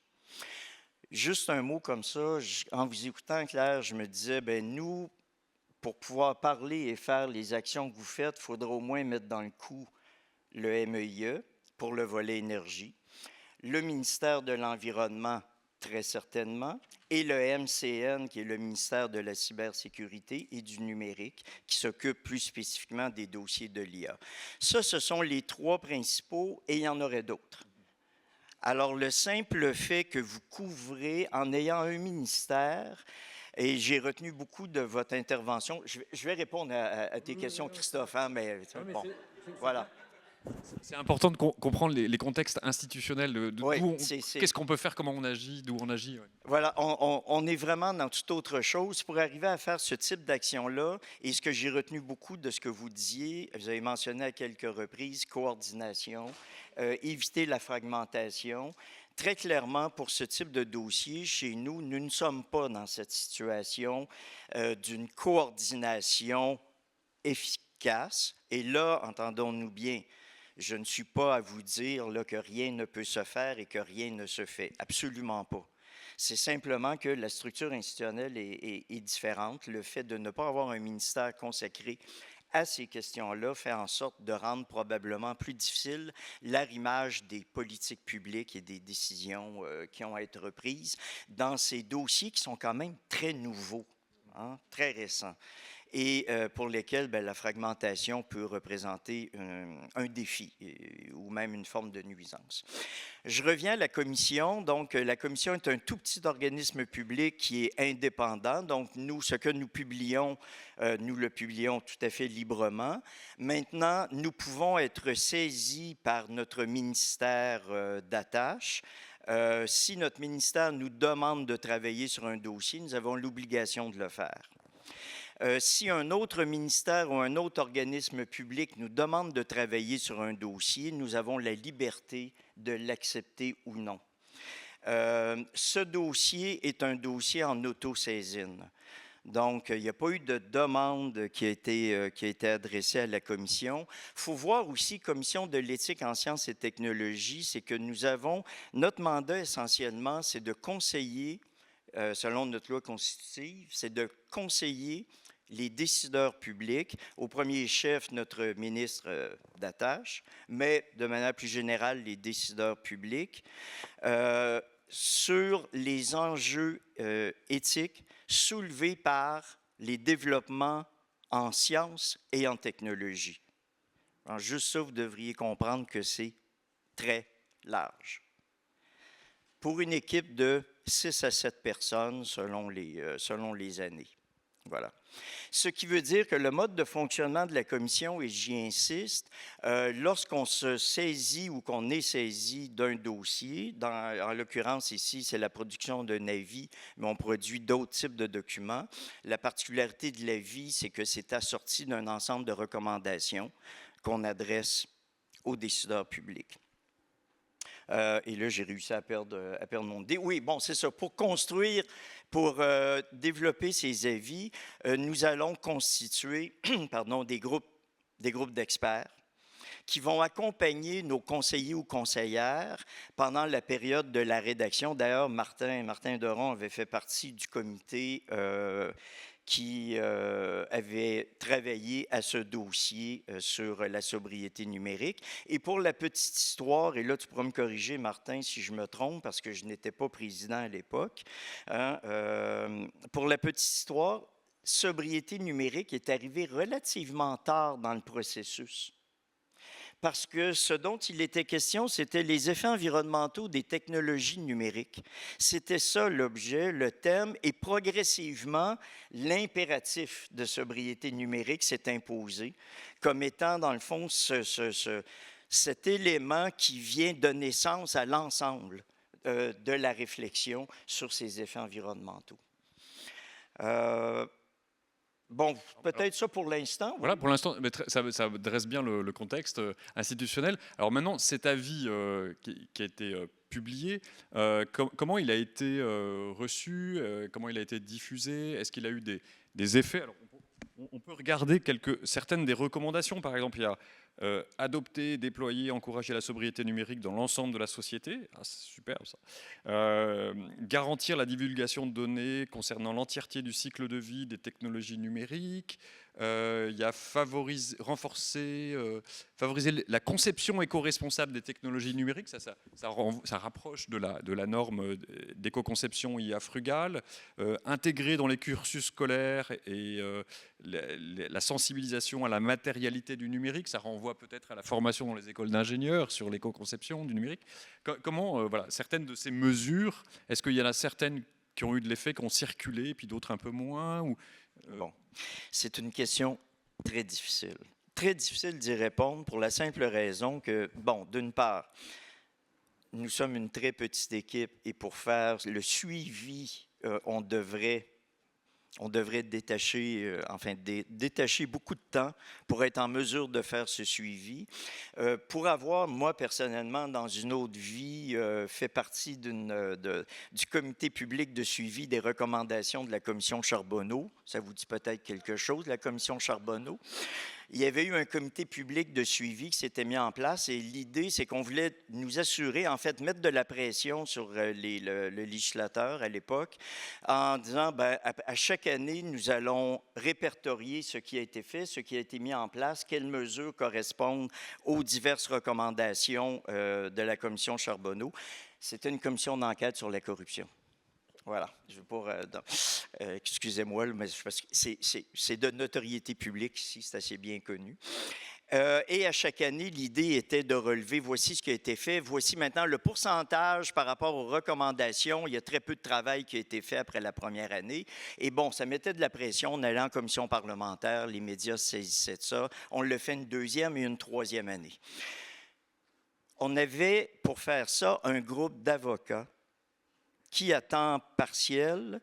Juste un mot comme ça, en vous écoutant, Claire, je me disais, ben nous, pour pouvoir parler et faire les actions que vous faites, il faudra au moins mettre dans le coup le MEIE pour le volet énergie, le ministère de l'Environnement, très certainement, et le MCN, qui est le ministère de la cybersécurité et du numérique, qui s'occupe plus spécifiquement des dossiers de l'IA. Ça, ce sont les trois principaux, et il y en aurait d'autres. Alors, le simple fait que vous couvrez, en ayant un ministère, et j'ai retenu beaucoup de votre intervention. Je vais répondre à tes questions, Christophe, hein, mais bon, voilà. C'est important de comprendre les contextes institutionnels, Oui, qu'est-ce qu'on peut faire, comment on agit, d'où on agit. Ouais. Voilà, on est vraiment dans toute autre chose pour arriver à faire ce type d'action-là. Et ce que j'ai retenu beaucoup de ce que vous disiez, vous avez mentionné à quelques reprises, coordination, éviter la fragmentation. Très clairement, pour ce type de dossier, chez nous, nous ne sommes pas dans cette situation d'une coordination efficace. Et là, entendons-nous bien, je ne suis pas à vous dire là, que rien ne peut se faire et que rien ne se fait. Absolument pas. C'est simplement que la structure institutionnelle est différente. Le fait de ne pas avoir un ministère consacré à ces questions-là fait en sorte de rendre probablement plus difficile l'arrimage des politiques publiques et des décisions qui ont à être prises dans ces dossiers qui sont quand même très nouveaux, hein, très récents, et pour lesquels bien, la fragmentation peut représenter un défi ou même une forme de nuisance. Je reviens à la commission. Donc, la commission est un tout petit organisme public qui est indépendant. Donc, nous, ce que nous publions, nous le publions tout à fait librement. Maintenant, nous pouvons être saisis par notre ministère d'attache. Si notre ministère nous demande de travailler sur un dossier, nous avons l'obligation de le faire. Si un autre ministère ou un autre organisme public nous demande de travailler sur un dossier, nous avons la liberté de l'accepter ou non. Ce dossier est un dossier en autosaisine. Donc, il n'y a pas eu de demande qui a été adressée à la commission. Il faut voir aussi, commission de l'éthique en sciences et technologies, c'est que notre mandat essentiellement, c'est de conseiller, selon notre loi constitutive, c'est de conseiller les décideurs publics, au premier chef notre ministre d'attache, mais de manière plus générale, les décideurs publics, sur les enjeux éthiques soulevés par les développements en sciences et en technologie. Alors, juste ça, vous devriez comprendre que c'est très large. Pour une équipe de 6 à 7 personnes selon les années. Voilà. Ce qui veut dire que le mode de fonctionnement de la commission, et j'y insiste, lorsqu'on se saisit ou qu'on est saisi d'un dossier, en l'occurrence ici, c'est la production d'un avis, mais on produit d'autres types de documents. La particularité de l'avis, c'est que c'est assorti d'un ensemble de recommandations qu'on adresse aux décideurs publics. Et là, j'ai réussi à perdre mon idée. Oui, bon, c'est ça. Pour développer ces avis, nous allons constituer des groupes d'experts qui vont accompagner nos conseillers ou conseillères pendant la période de la rédaction. D'ailleurs, Martin Doron avait fait partie du comité qui avait travaillé à ce dossier sur la sobriété numérique. Et pour la petite histoire, et là tu pourras me corriger Martin si je me trompe parce que je n'étais pas président à l'époque, hein, pour la petite histoire, sobriété numérique est arrivé relativement tard dans le processus. Parce que ce dont il était question, c'était les effets environnementaux des technologies numériques. C'était ça l'objet, le thème, et progressivement, l'impératif de sobriété numérique s'est imposé comme étant, dans le fond, cet élément qui vient donner sens à l'ensemble de la réflexion sur ces effets environnementaux. Bon, peut-être ça pour l'instant. Voilà, pour l'instant, ça dresse bien le contexte institutionnel. Alors maintenant, cet avis qui a été publié, comment il a été reçu, comment il a été diffusé, est-ce qu'il a eu des effets? Alors, on peut regarder certaines des recommandations. Par exemple, il y a adopter, déployer, encourager la sobriété numérique dans l'ensemble de la société. Ah, c'est superbe ça. Garantir la divulgation de données concernant l'entièreté du cycle de vie des technologies numériques. Il y a favoriser la conception éco-responsable des technologies numériques. Ça rapproche de la norme d'éco-conception IA frugale. Intégrer dans les cursus scolaires et la sensibilisation à la matérialité du numérique. Ça renvoie peut-être à la formation dans les écoles d'ingénieurs sur l'éco-conception du numérique. Comment, certaines de ces mesures, est-ce qu'il y en a certaines qui ont eu de l'effet, qui ont circulé, et puis d'autres un peu moins Bon, c'est une question très difficile. Très difficile d'y répondre pour la simple raison que, bon, d'une part, nous sommes une très petite équipe et pour faire le suivi, on devrait détacher beaucoup de temps pour être en mesure de faire ce suivi. Pour avoir, moi, personnellement, dans une autre vie, fait partie du comité public de suivi des recommandations de la commission Charbonneau. Ça vous dit peut-être quelque chose, la commission Charbonneau. Il y avait eu un comité public de suivi qui s'était mis en place et l'idée, c'est qu'on voulait nous assurer, en fait, mettre de la pression sur le législateur à l'époque en disant, à chaque année, nous allons répertorier ce qui a été fait, ce qui a été mis en place, quelles mesures correspondent aux diverses recommandations de la commission Charbonneau. C'était une commission d'enquête sur la corruption. Voilà, je veux pas. Excusez-moi, mais c'est de notoriété publique ici, c'est assez bien connu. Et à chaque année, l'idée était de relever, voici ce qui a été fait, voici maintenant le pourcentage par rapport aux recommandations. Il y a très peu de travail qui a été fait après la première année. Et bon, ça mettait de la pression. On allait en commission parlementaire, les médias se saisissaient de ça. On le fait une deuxième et une troisième année. On avait, pour faire ça, un groupe d'avocats qui, à temps partiel,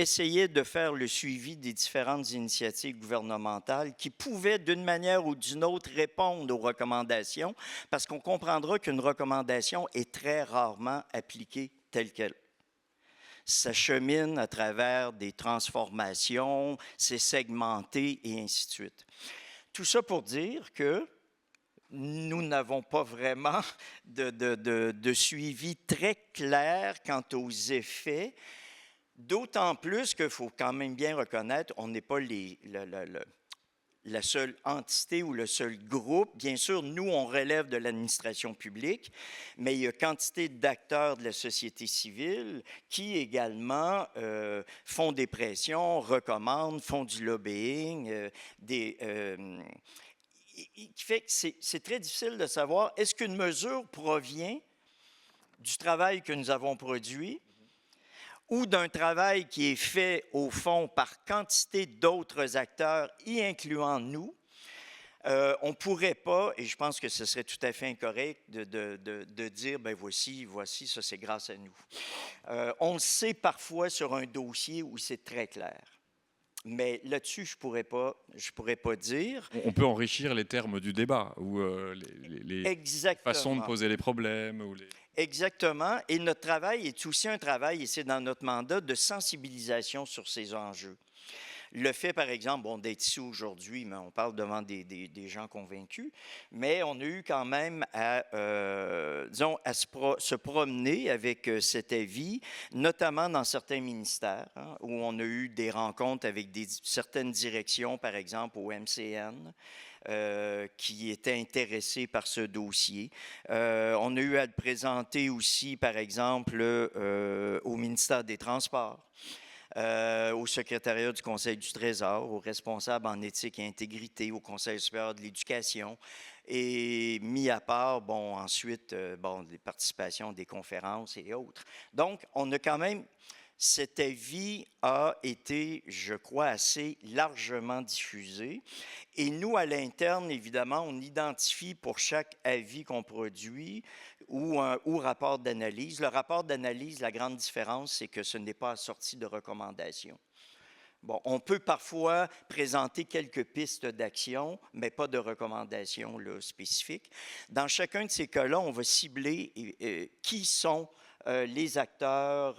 essayait de faire le suivi des différentes initiatives gouvernementales qui pouvaient, d'une manière ou d'une autre, répondre aux recommandations, parce qu'on comprendra qu'une recommandation est très rarement appliquée telle qu'elle. Ça chemine à travers des transformations, c'est segmenté et ainsi de suite. Tout ça pour dire que nous n'avons pas vraiment de suivi très clair quant aux effets, d'autant plus qu'il faut quand même bien reconnaître, on n'est pas la seule entité ou le seul groupe. Bien sûr, nous, on relève de l'administration publique, mais il y a quantité d'acteurs de la société civile qui également font des pressions, recommandent, font du lobbying, qui fait que c'est très difficile de savoir, est-ce qu'une mesure provient du travail que nous avons produit ou d'un travail qui est fait, au fond, par quantité d'autres acteurs, y incluant nous. On ne pourrait pas, et je pense que ce serait tout à fait incorrect de dire, ben voici, ça c'est grâce à nous. On le sait parfois sur un dossier où c'est très clair. Mais là-dessus, je pourrais pas dire. On peut enrichir les termes du débat ou les façons de poser les problèmes. Exactement. Et notre travail est aussi un travail, et c'est dans notre mandat, de sensibilisation sur ces enjeux. Le fait, par exemple, d'être ici aujourd'hui, mais on parle devant des gens convaincus, mais on a eu quand même à se promener avec cet avis, notamment dans certains ministères, où on a eu des rencontres avec certaines directions, par exemple au MCN, qui étaient intéressés par ce dossier. On a eu à le présenter aussi, par exemple, au ministère des Transports. Au secrétariat du Conseil du Trésor, aux responsables en éthique et intégrité, au Conseil supérieur de l'éducation, et mis à part, ensuite, des participations, des conférences et autres. Donc, on a quand même, cet avis a été, je crois, assez largement diffusé. Et nous, à l'interne, évidemment, on identifie pour chaque avis qu'on produit ou rapport d'analyse. Le rapport d'analyse, la grande différence, c'est que ce n'est pas assorti de recommandations. On peut parfois présenter quelques pistes d'action, mais pas de recommandations spécifiques. Dans chacun de ces cas-là, on va cibler qui sont les acteurs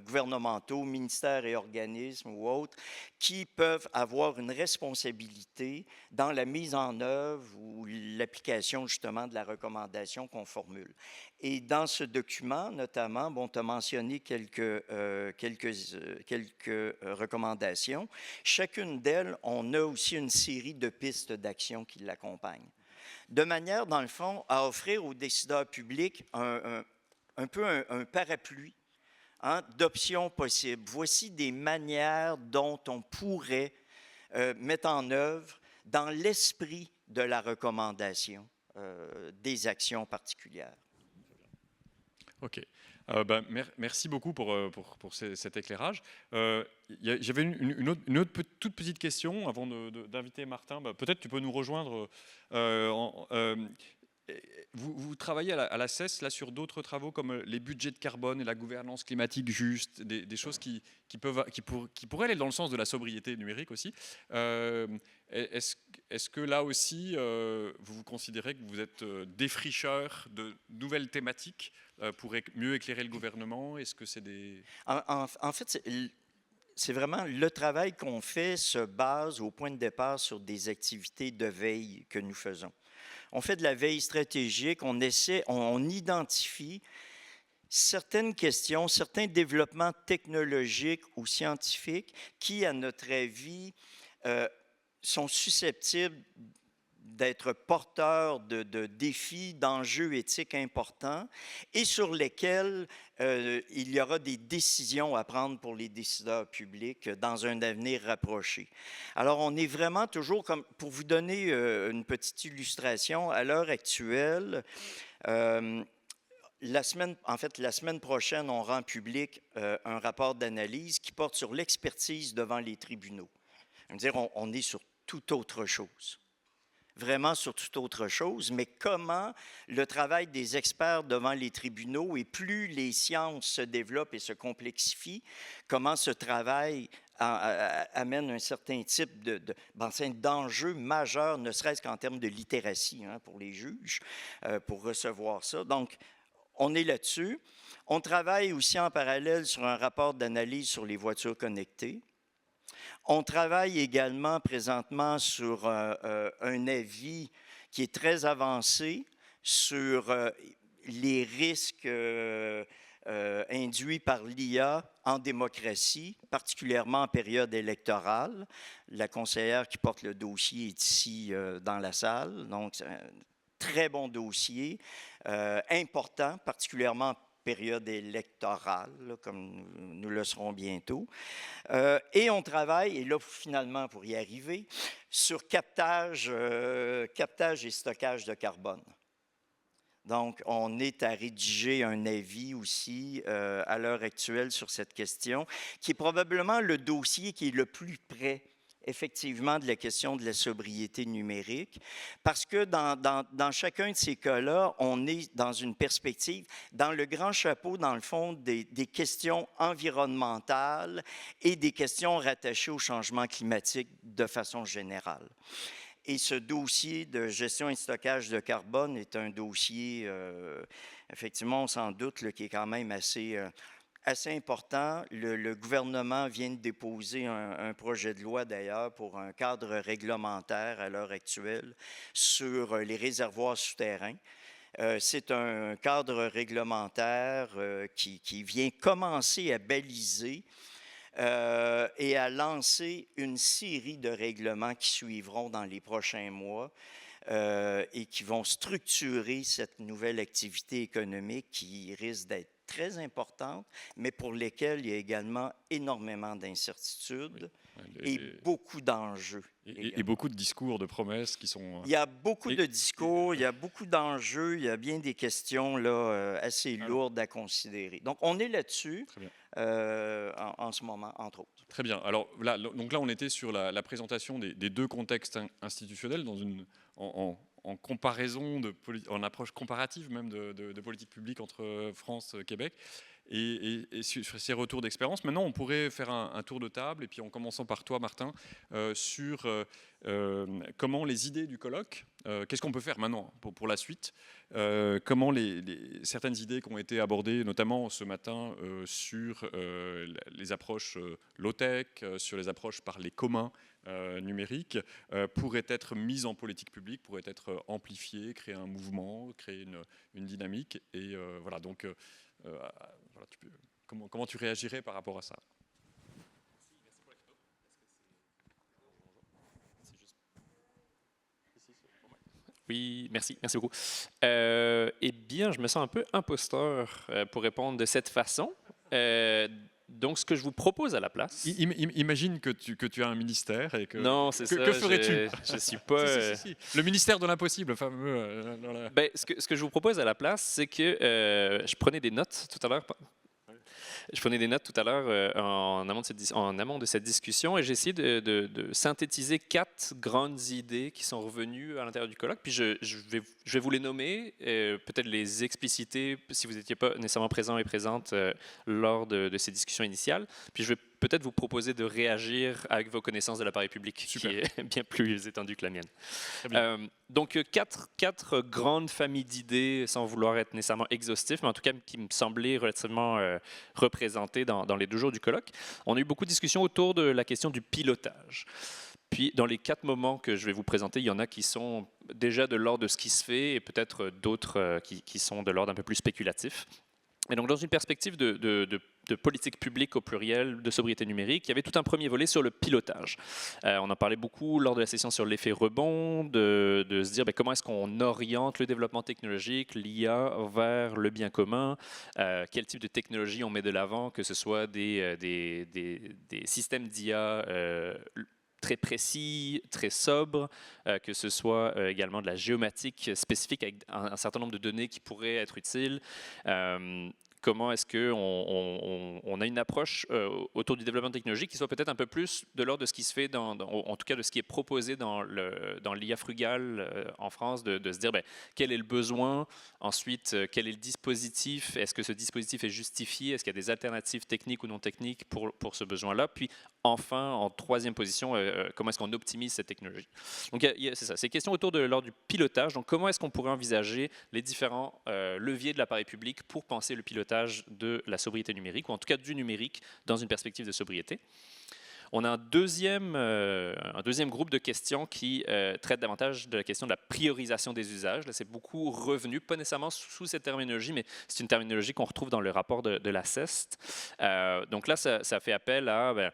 gouvernementaux, ministères et organismes ou autres, qui peuvent avoir une responsabilité dans la mise en œuvre ou l'application justement de la recommandation qu'on formule. Et dans ce document, notamment, tu as mentionné quelques recommandations. Chacune d'elles, on a aussi une série de pistes d'action qui l'accompagnent. De manière, dans le fond, à offrir aux décideurs publics un peu un parapluie d'options possibles. Voici des manières dont on pourrait mettre en œuvre, dans l'esprit de la recommandation, des actions particulières. OK. Merci beaucoup pour cet éclairage. J'avais une autre toute petite question avant d'inviter Martin. Peut-être tu peux nous rejoindre. Vous travaillez à la CES là, sur d'autres travaux comme les budgets de carbone et la gouvernance climatique juste, des choses qui pourraient aller dans le sens de la sobriété numérique aussi. Est-ce que là aussi, vous considérez que vous êtes défricheur de nouvelles thématiques pour mieux éclairer le gouvernement? Est-ce que c'est des... En fait, c'est vraiment le travail qu'on fait se base au point de départ sur des activités de veille que nous faisons. On fait de la veille stratégique, on identifie certaines questions, certains développements technologiques ou scientifiques qui, à notre avis, sont susceptibles d'être porteurs de défis, d'enjeux éthiques importants et sur lesquels il y aura des décisions à prendre pour les décideurs publics dans un avenir rapproché. Alors, on est vraiment toujours, comme pour vous donner une petite illustration, à l'heure actuelle, la semaine prochaine, on rend public un rapport d'analyse qui porte sur l'expertise devant les tribunaux. On est sur toute autre chose. vraiment sur toute autre chose, mais comment le travail des experts devant les tribunaux, et plus les sciences se développent et se complexifient, comment ce travail amène un certain type d'enjeux majeurs, ne serait-ce qu'en termes de littératie pour les juges, pour recevoir ça. Donc, on est là-dessus. On travaille aussi en parallèle sur un rapport d'analyse sur les voitures connectées. On travaille également présentement sur un avis qui est très avancé sur les risques induits par l'IA en démocratie, particulièrement en période électorale. La conseillère qui porte le dossier est ici dans la salle, donc c'est un très bon dossier, important, particulièrement en période électorale, là, comme nous le serons bientôt. Et on travaille, et là, finalement, pour y arriver, sur captage et stockage de carbone. Donc, on est à rédiger un avis aussi à l'heure actuelle sur cette question, qui est probablement le dossier qui est le plus près effectivement de la question de la sobriété numérique, parce que dans chacun de ces cas-là, on est dans une perspective, dans le grand chapeau, dans le fond, des questions environnementales et des questions rattachées au changement climatique de façon générale. Et ce dossier de gestion et de stockage de carbone est un dossier, effectivement, on s'en doute, là, qui est quand même assez important. Le gouvernement vient de déposer un projet de loi, d'ailleurs, pour un cadre réglementaire à l'heure actuelle sur les réservoirs souterrains. C'est un cadre réglementaire qui vient commencer à baliser et à lancer une série de règlements qui suivront dans les prochains mois et qui vont structurer cette nouvelle activité économique qui risque d'être très importante, mais pour lesquelles il y a également énormément d'incertitudes et beaucoup d'enjeux. Et beaucoup de discours, de promesses qui sont... Il y a beaucoup de discours, il y a beaucoup d'enjeux, il y a bien des questions là, assez lourdes à considérer. Donc, on est là-dessus en ce moment, entre autres. Très bien. Alors là, donc là, on était sur la présentation des deux contextes institutionnels en comparaison, en approche comparative même de politique publique entre France et Québec. Et sur ces retours d'expérience, maintenant, on pourrait faire un tour de table, et puis en commençant par toi, Martin, sur comment les idées du colloque, qu'est-ce qu'on peut faire maintenant pour la suite, comment certaines idées qui ont été abordées, notamment ce matin, sur les approches low-tech, sur les approches par les communs numériques, pourraient être mises en politique publique, pourraient être amplifiées, créer un mouvement, créer une dynamique. Et voilà, donc... voilà, comment tu réagirais par rapport à ça? Oui, merci beaucoup. Eh bien, je me sens un peu imposteur pour répondre de cette façon. Donc, ce que je vous propose à la place... Imagine que tu as un ministère et que... Non, c'est ça. Que ferais-tu? Je ne suis pas... Si. Le ministère de l'impossible, fameux. Ben, ce que je vous propose à la place, c'est que je prenais des notes tout à l'heure. Je prenais des notes tout à l'heure en amont de cette discussion, et j'ai essayé de synthétiser 4 grandes idées qui sont revenues à l'intérieur du colloque. Puis je vais vous les nommer, peut-être les expliciter si vous n'étiez pas nécessairement présent et présente lors de ces discussions initiales. Puis je vais peut-être vous proposer de réagir avec vos connaissances de l'appareil public, Super. qui est bien plus étendue que la mienne. Très bien. Donc, quatre grandes familles d'idées, sans vouloir être nécessairement exhaustif, mais en tout cas qui me semblaient relativement représentées dans les 2 jours du colloque. On a eu beaucoup de discussions autour de la question du pilotage. Puis, dans les 4 moments que je vais vous présenter, il y en a qui sont déjà de l'ordre de ce qui se fait, et peut-être d'autres qui sont de l'ordre un peu plus spéculatif. Et donc, dans une perspective de politique publique au pluriel, de sobriété numérique, il y avait tout un premier volet sur le pilotage. On en parlait beaucoup lors de la session sur l'effet rebond, de se dire comment est-ce qu'on oriente le développement technologique, l'IA, vers le bien commun, quel type de technologie on met de l'avant, que ce soit des systèmes d'IA très précis, très sobre, que ce soit également de la géomatique spécifique avec un certain nombre de données qui pourraient être utiles. comment est-ce qu'on a une approche autour du développement technologique qui soit peut-être un peu plus de l'ordre de ce qui se fait, en tout cas de ce qui est proposé dans l'IA frugale en France, de se dire quel est le besoin, ensuite quel est le dispositif, est-ce que ce dispositif est justifié, est-ce qu'il y a des alternatives techniques ou non techniques pour ce besoin-là, puis enfin, en troisième position, comment est-ce qu'on optimise cette technologie. Donc c'est ça, c'est question autour de l'ordre du pilotage, donc comment est-ce qu'on pourrait envisager les différents leviers de l'appareil public pour penser le pilotage de la sobriété numérique, ou en tout cas du numérique dans une perspective de sobriété. On a un deuxième groupe de questions qui traite davantage de la question de la priorisation des usages. Là, c'est beaucoup revenu, pas nécessairement sous cette terminologie, mais c'est une terminologie qu'on retrouve dans le rapport de la CEST. Donc là, ça fait appel à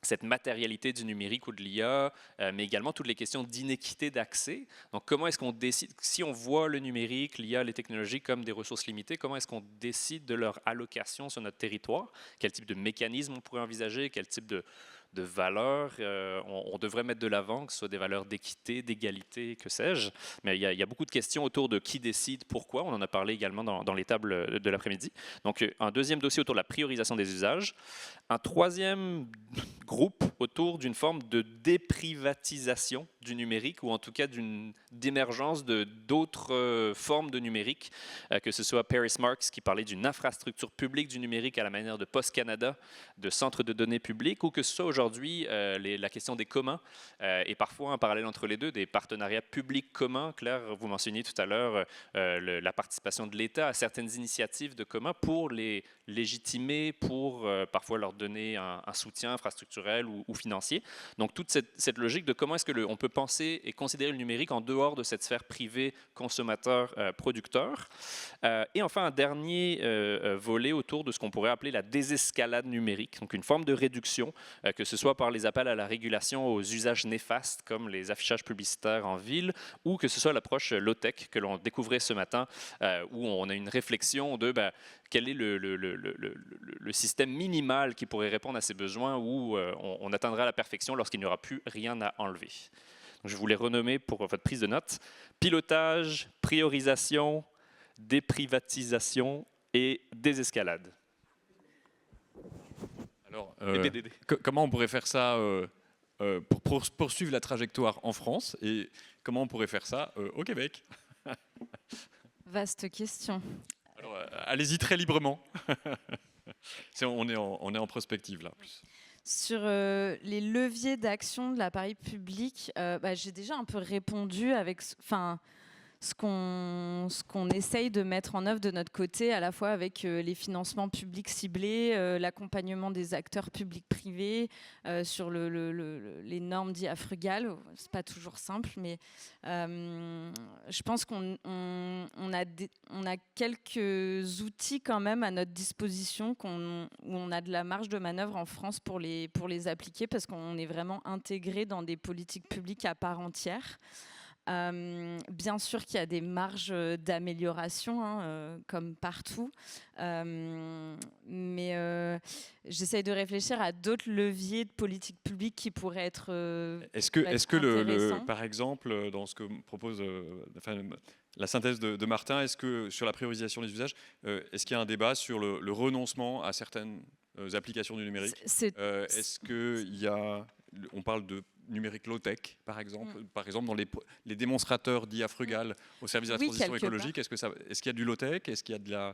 cette matérialité du numérique ou de l'IA, mais également toutes les questions d'inéquité d'accès. Donc, comment est-ce qu'on décide, si on voit le numérique, l'IA, les technologies comme des ressources limitées, comment est-ce qu'on décide de leur allocation sur notre territoire? Quel type de mécanisme on pourrait envisager? Quel type de valeurs on devrait mettre de l'avant, que ce soit des valeurs d'équité, d'égalité, que sais-je. Mais il y a beaucoup de questions autour de qui décide, pourquoi. On en a parlé également dans les tables de l'après-midi. Donc, un deuxième dossier autour de la priorisation des usages. Un troisième groupe autour d'une forme de déprivatisation du numérique, ou en tout cas d'émergence d'autres formes de numérique, que ce soit Paris Marx qui parlait d'une infrastructure publique du numérique à la manière de Post Canada, de centres de données publics, ou que ce soit aujourd'hui la question des communs, et parfois un parallèle entre les deux, des partenariats publics communs. Claire, vous mentionniez tout à l'heure la participation de l'État à certaines initiatives de communs pour les légitimer, pour parfois leur donner un soutien infrastructurel ou financier. Donc toute cette logique de comment est-ce qu'on peut penser et considérer le numérique en dehors de cette sphère privée consommateur-producteur. Et enfin un dernier volet autour de ce qu'on pourrait appeler la désescalade numérique, donc une forme de réduction, que ce soit par les appels à la régulation aux usages néfastes comme les affichages publicitaires en ville, ou que ce soit l'approche low-tech que l'on découvrait ce matin, où on a une réflexion de quel est le système minimal qui pourrait répondre à ces besoins, où on atteindra la perfection lorsqu'il n'y aura plus rien à enlever. Donc, je voulais renommer pour votre prise de notes: pilotage, priorisation, déprivatisation et désescalade. Alors, comment on pourrait faire ça pour poursuivre la trajectoire en France, et comment on pourrait faire ça au Québec? Vaste question. Alors, allez-y très librement. On est en prospective là. Sur les leviers d'action de l'appareil public, j'ai déjà un peu répondu avec ce qu'on essaye de mettre en œuvre de notre côté, à la fois avec les financements publics ciblés, l'accompagnement des acteurs publics-privés sur les normes d'IA frugales. C'est pas toujours simple, mais je pense qu'on a quelques outils quand même à notre disposition, où on a de la marge de manœuvre en France pour les appliquer, parce qu'on est vraiment intégré dans des politiques publiques à part entière. Bien sûr qu'il y a des marges d'amélioration, comme partout, mais j'essaye de réfléchir à d'autres leviers de politique publique qui pourraient être Est-ce que par exemple, dans ce que propose la synthèse de Martin, est-ce que sur la priorisation des usages, est-ce qu'il y a un débat sur le renoncement à certaines applications du numérique? Est-ce qu'il y a... On parle de numérique low-tech, par exemple dans les démonstrateurs d'IA frugale au service de la transition écologique. Est-ce qu'il y a du low-tech? Est-ce qu'il y a de la...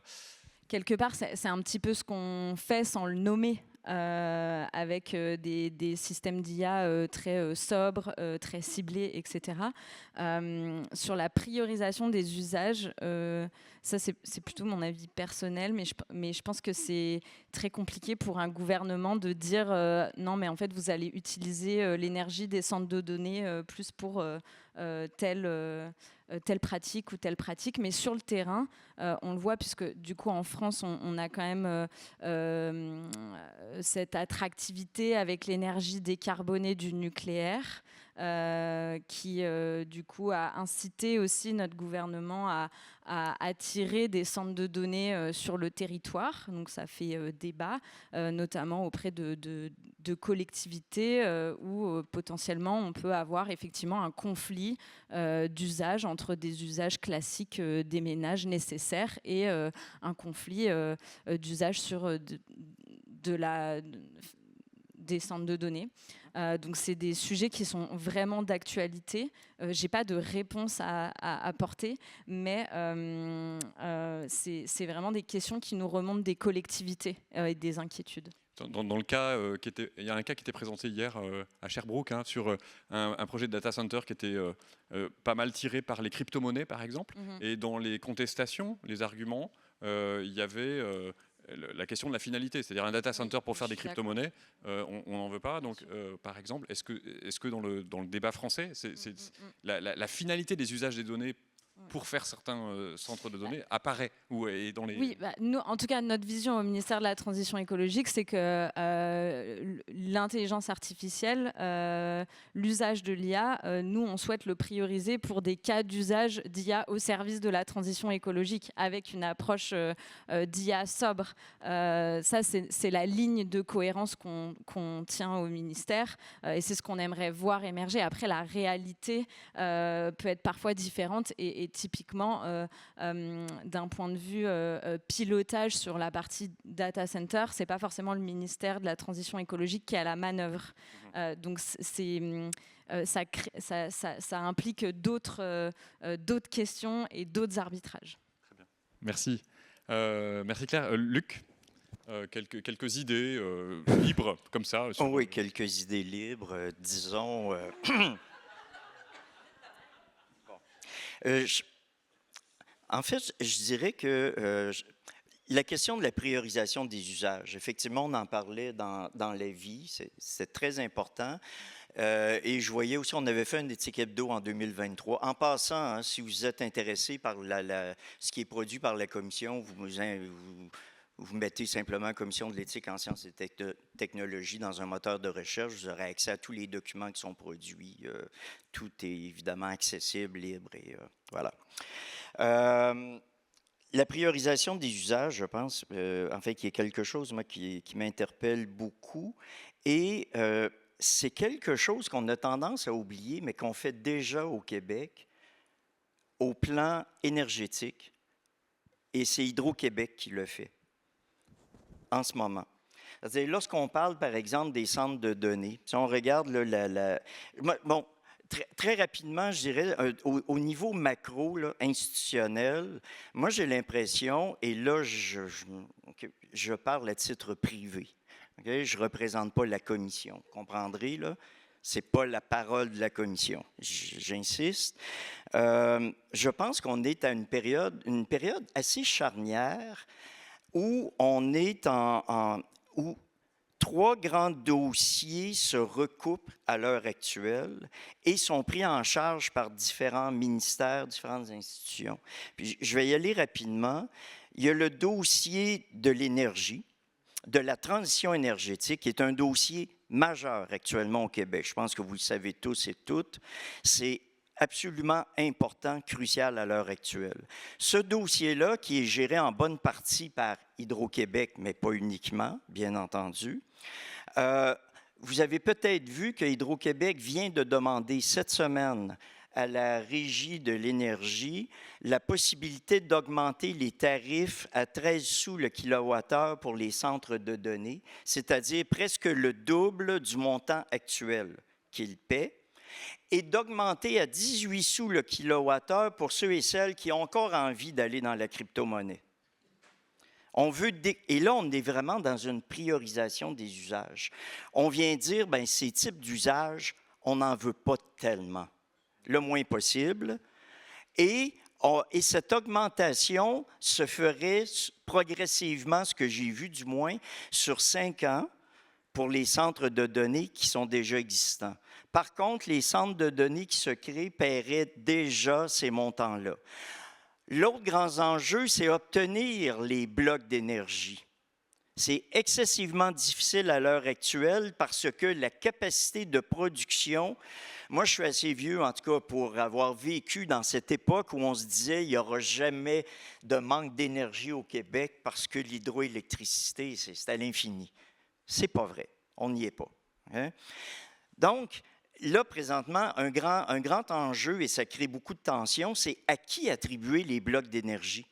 Quelque part, c'est un petit peu ce qu'on fait sans le nommer, avec des systèmes d'IA très sobres, très ciblés, etc. Sur la priorisation des usages, ça c'est plutôt mon avis personnel, mais je pense que c'est très compliqué pour un gouvernement de dire non, mais en fait vous allez utiliser l'énergie des centres de données plus pour telle pratique ou telle pratique. Mais sur le terrain, on le voit, puisque du coup en France on a quand même cette attractivité avec l'énergie décarbonée du nucléaire, qui du coup a incité aussi notre gouvernement à attirer des centres de données sur le territoire. Donc ça fait débat, notamment auprès de collectivités où potentiellement on peut avoir effectivement un conflit d'usage entre des usages classiques des ménages nécessaires nécessaire et un conflit d'usage sur des centres de données. Donc c'est des sujets qui sont vraiment d'actualité. J'ai pas de réponse à apporter, mais c'est vraiment des questions qui nous remontent des collectivités et des inquiétudes. Dans le cas il y a un cas qui était présenté hier à Sherbrooke sur un projet de data center qui était pas mal tiré par les crypto-monnaies, par exemple. Et dans les contestations, les arguments, il y avait la question de la finalité, c'est-à-dire un data center pour faire des crypto-monnaies, on n'en veut pas. Donc, par exemple, est-ce que dans le débat français, la finalité des usages des données pour faire certains centres de données apparaît est dans les... Oui, nous, en tout cas, notre vision au ministère de la Transition écologique, c'est que l'intelligence artificielle, l'usage de l'IA, nous, on souhaite le prioriser pour des cas d'usage d'IA au service de la transition écologique, avec une approche d'IA sobre. Ça, c'est la ligne de cohérence qu'on tient au ministère, et c'est ce qu'on aimerait voir émerger. Après, la réalité peut être parfois différente, et typiquement, d'un point de vue pilotage sur la partie data center, c'est pas forcément le ministère de la Transition écologique qui est à la manœuvre. Donc ça implique d'autres questions et d'autres arbitrages. Très bien. Merci. Merci Claire. Luc, quelques idées libres comme ça. Oui, quelques idées libres, disons. En fait, je dirais que la question de la priorisation des usages, effectivement, on en parlait dans la vie, c'est très important. Et je voyais aussi, on avait fait une éthique hebdo en 2023. En passant, si vous êtes intéressé par ce qui est produit par la commission, vous mettez simplement Commission de l'éthique en sciences et technologies dans un moteur de recherche, vous aurez accès à tous les documents qui sont produits. Tout est évidemment accessible, libre, et voilà. La priorisation des usages, je pense, en fait, qui est quelque chose moi, qui m'interpelle beaucoup. Et c'est quelque chose qu'on a tendance à oublier, mais qu'on fait déjà au Québec au plan énergétique. Et c'est Hydro-Québec qui le fait en ce moment. C'est-à-dire, lorsqu'on parle, par exemple, des centres de données, si on regarde bon, très rapidement, je dirais, au niveau macro, là, institutionnel, moi, j'ai l'impression, et là, je parle à titre privé, okay? Je ne représente pas la commission, vous comprendrez, là? Ce n'est pas la parole de la commission, j'insiste. Je pense qu'on est à une période assez charnière où on est où trois grands dossiers se recoupent à l'heure actuelle et sont pris en charge par différents ministères, différentes institutions. Puis je vais y aller rapidement. Il y a le dossier de l'énergie, de la transition énergétique, qui est un dossier majeur actuellement au Québec. Je pense que vous le savez tous et toutes. C'est absolument important, crucial à l'heure actuelle. Ce dossier-là, qui est géré en bonne partie par Hydro-Québec, mais pas uniquement, bien entendu. Vous avez peut-être vu que Hydro-Québec vient de demander cette semaine à la Régie de l'énergie la possibilité d'augmenter les tarifs à 13 sous le kilowattheure pour les centres de données, c'est-à-dire presque le double du montant actuel qu'ils paient, et d'augmenter à 18 sous le kilowattheure pour ceux et celles qui ont encore envie d'aller dans la crypto-monnaie. Et là, on est vraiment dans une priorisation des usages. On vient dire, bien, ces types d'usages, on n'en veut pas tellement, le moins possible. Et cette augmentation se ferait progressivement, ce que j'ai vu du moins, sur 5 ans pour les centres de données qui sont déjà existants. Par contre, les centres de données qui se créent paieraient déjà ces montants-là. L'autre grand enjeu, c'est obtenir les blocs d'énergie. C'est excessivement difficile à l'heure actuelle parce que la capacité de production, moi je suis assez vieux en tout cas pour avoir vécu dans cette époque où on se disait il n'y aura jamais de manque d'énergie au Québec parce que l'hydroélectricité, c'est à l'infini. C'est pas vrai, on n'y est pas. Hein? Donc, là, présentement, un grand enjeu, et ça crée beaucoup de tensions, c'est à qui attribuer les blocs d'énergie.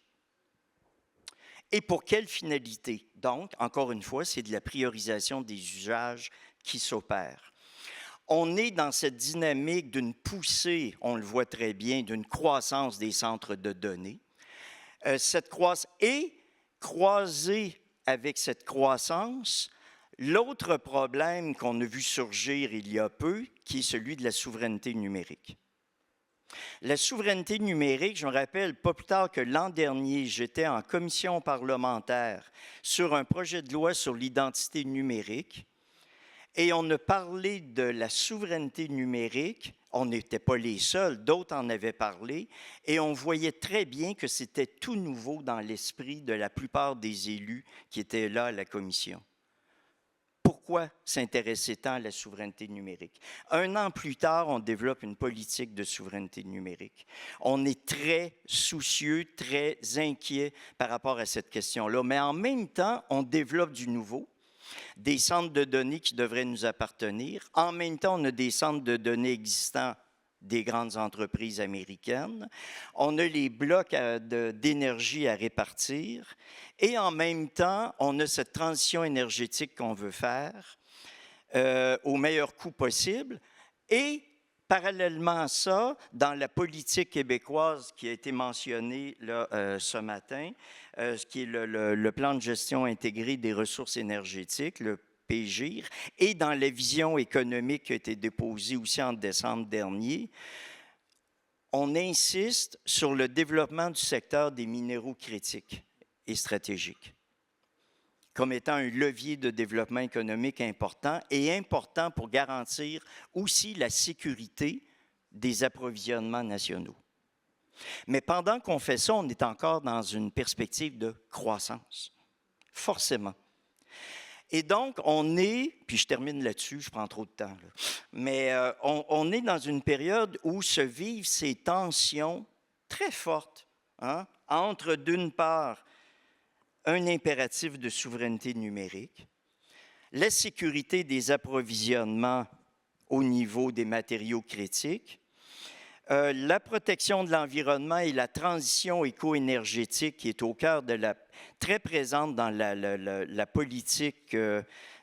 Et pour quelle finalité? Donc, encore une fois, c'est de la priorisation des usages qui s'opèrent. On est dans cette dynamique d'une poussée, on le voit très bien, d'une croissance des centres de données. Cette croissance est croisée avec cette croissance. L'autre problème qu'on a vu surgir il y a peu, qui est celui de la souveraineté numérique. La souveraineté numérique, je me rappelle, pas plus tard que l'an dernier, j'étais en commission parlementaire sur un projet de loi sur l'identité numérique et on a parlé de la souveraineté numérique. On n'était pas les seuls, d'autres en avaient parlé et on voyait très bien que c'était tout nouveau dans l'esprit de la plupart des élus qui étaient là à la commission. Pourquoi s'intéresser tant à la souveraineté numérique? 1 an plus tard, on développe une politique de souveraineté numérique. On est très soucieux, très inquiet par rapport à cette question-là, mais en même temps, on développe du nouveau, des centres de données qui devraient nous appartenir. En même temps, on a des centres de données existants des grandes entreprises américaines. On a les blocs d'énergie à répartir. Et en même temps, on a cette transition énergétique qu'on veut faire au meilleur coût possible. Et parallèlement à ça, dans la politique québécoise qui a été mentionnée là, ce matin, ce qui est le plan de gestion intégré des ressources énergétiques, le PGIR, et dans la vision économique qui a été déposée aussi en décembre dernier, on insiste sur le développement du secteur des minéraux critiques et stratégiques comme étant un levier de développement économique important et important pour garantir aussi la sécurité des approvisionnements nationaux. Mais pendant qu'on fait ça, on est encore dans une perspective de croissance, forcément. Et donc, on est, puis je termine là-dessus, je prends trop de temps, là, mais on est dans une période où se vivent ces tensions très fortes entre, d'une part, un impératif de souveraineté numérique, la sécurité des approvisionnements au niveau des matériaux critiques, la protection de l'environnement et la transition éco-énergétique qui est au cœur de très présente dans la politique,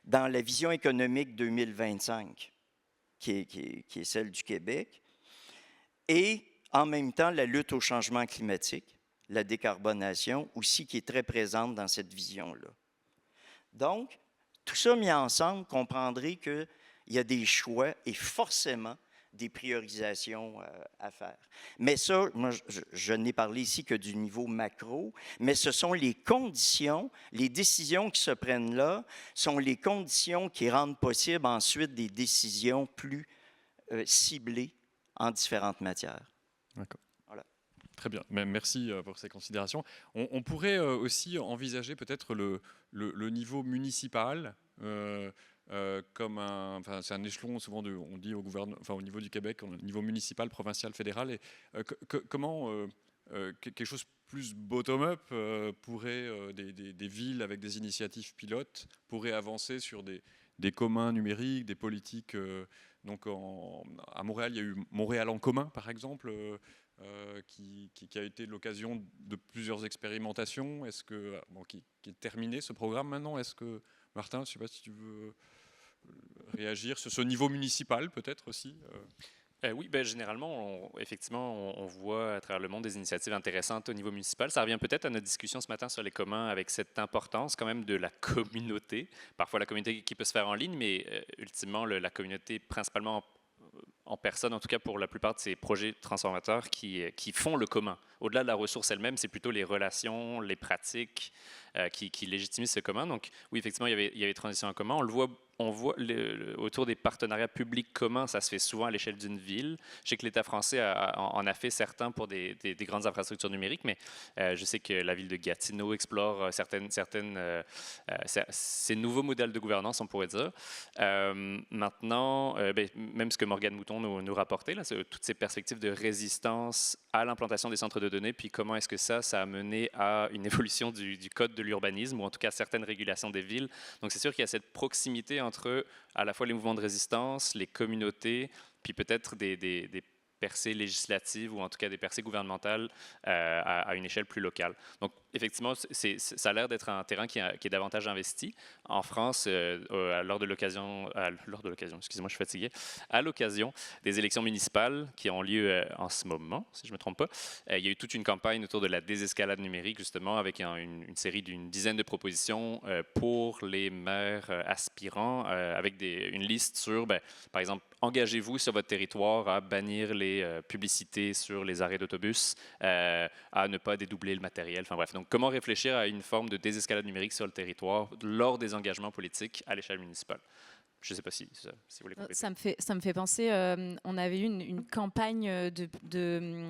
dans la vision économique 2025, qui est celle du Québec, et en même temps la lutte au changement climatique, la décarbonation aussi qui est très présente dans cette vision-là. Donc, tout ça mis ensemble, comprendrez qu'il y a des choix et forcément des priorisations à faire. Mais ça, moi, je n'ai parlé ici que du niveau macro, mais ce sont les conditions, les décisions qui se prennent là, sont les conditions qui rendent possible ensuite des décisions plus ciblées en différentes matières. D'accord. Voilà. Très bien, merci pour ces considérations. On pourrait aussi envisager peut-être le niveau municipal comme c'est un échelon, souvent on dit au gouvernement, au niveau du Québec, au niveau municipal, provincial, fédéral, et comment quelque chose plus bottom-up pourrait, des villes avec des initiatives pilotes pourraient avancer sur des communs numériques, des politiques. Donc à Montréal, il y a eu Montréal en commun, par exemple, qui a été l'occasion de plusieurs expérimentations. Qui est terminé ce programme maintenant? Est-ce que Martin, je ne sais pas si tu veux réagir sur ce niveau municipal peut-être aussi. Oui, généralement, effectivement, on voit à travers le monde des initiatives intéressantes au niveau municipal. Ça revient peut-être à notre discussion ce matin sur les communs avec cette importance quand même de la communauté. Parfois la communauté qui peut se faire en ligne, mais ultimement la communauté principalement en personne, en tout cas pour la plupart de ces projets transformateurs qui font le commun. Au-delà de la ressource elle-même, c'est plutôt les relations, les pratiques qui légitimisent ce commun. Donc oui, effectivement, il y avait transition en commun. On voit autour des partenariats publics communs, ça se fait souvent à l'échelle d'une ville. Je sais que l'État français en a fait certains pour des grandes infrastructures numériques, mais je sais que la ville de Gatineau explore ces nouveaux modèles de gouvernance, on pourrait dire. Maintenant, même ce que Morgane Mouton nous rapportait, là, toutes ces perspectives de résistance à l'implantation des centres de données, puis comment est-ce que ça a mené à une évolution du code de l'urbanisme, ou en tout cas certaines régulations des villes. Donc c'est sûr qu'il y a cette proximité entre à la fois les mouvements de résistance, les communautés, puis peut-être des percées législatives ou en tout cas des percées gouvernementales à une échelle plus locale. Donc effectivement, ça a l'air d'être un terrain qui est davantage investi. En France, lors de l'occasion, excusez-moi, je suis fatigué, à l'occasion des élections municipales qui ont lieu en ce moment, si je ne me trompe pas, il y a eu toute une campagne autour de la désescalade numérique, justement, avec une série d'une dizaine de propositions pour les maires aspirants, avec une liste sur, par exemple, engagez-vous sur votre territoire à bannir les publicités sur les arrêts d'autobus, à ne pas dédoubler le matériel. Enfin bref, donc comment réfléchir à une forme de désescalade numérique sur le territoire lors des engagements politiques à l'échelle municipale. Je ne sais pas si vous voulez compléter. Ça me fait penser, on avait eu une campagne de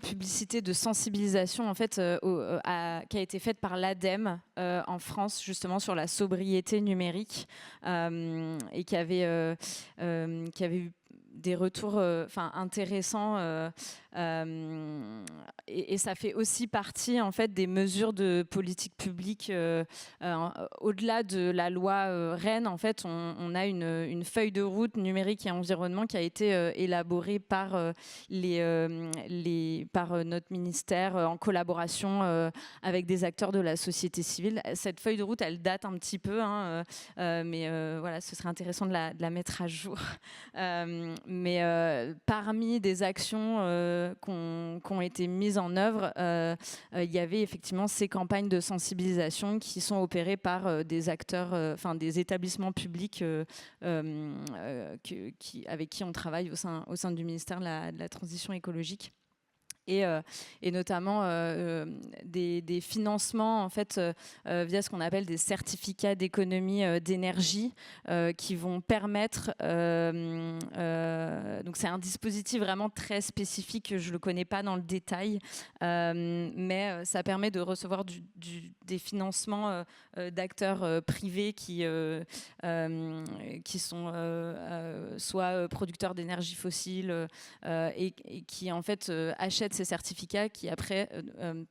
publicité, de sensibilisation en fait, qui a été faite par l'ADEME en France justement sur la sobriété numérique et qui avait eu des retours intéressants et ça fait aussi partie en fait des mesures de politique publique au-delà de la loi Rennes. En fait, on a une feuille de route numérique et environnement qui a été élaborée par par notre ministère en collaboration avec des acteurs de la société civile. Cette feuille de route, elle date un petit peu, mais voilà, ce serait intéressant de la mettre à jour. Mais parmi des actions qui ont été mises en œuvre, il y avait effectivement ces campagnes de sensibilisation qui sont opérées par des acteurs, des établissements publics avec qui on travaille au sein du ministère de la Transition écologique. Et notamment des financements en fait via ce qu'on appelle des certificats d'économie d'énergie qui vont permettre donc c'est un dispositif vraiment très spécifique que je le connais pas dans le détail mais ça permet de recevoir des financements d'acteurs privés qui sont soit producteurs d'énergie fossile et qui en fait achètent ces certificats qui après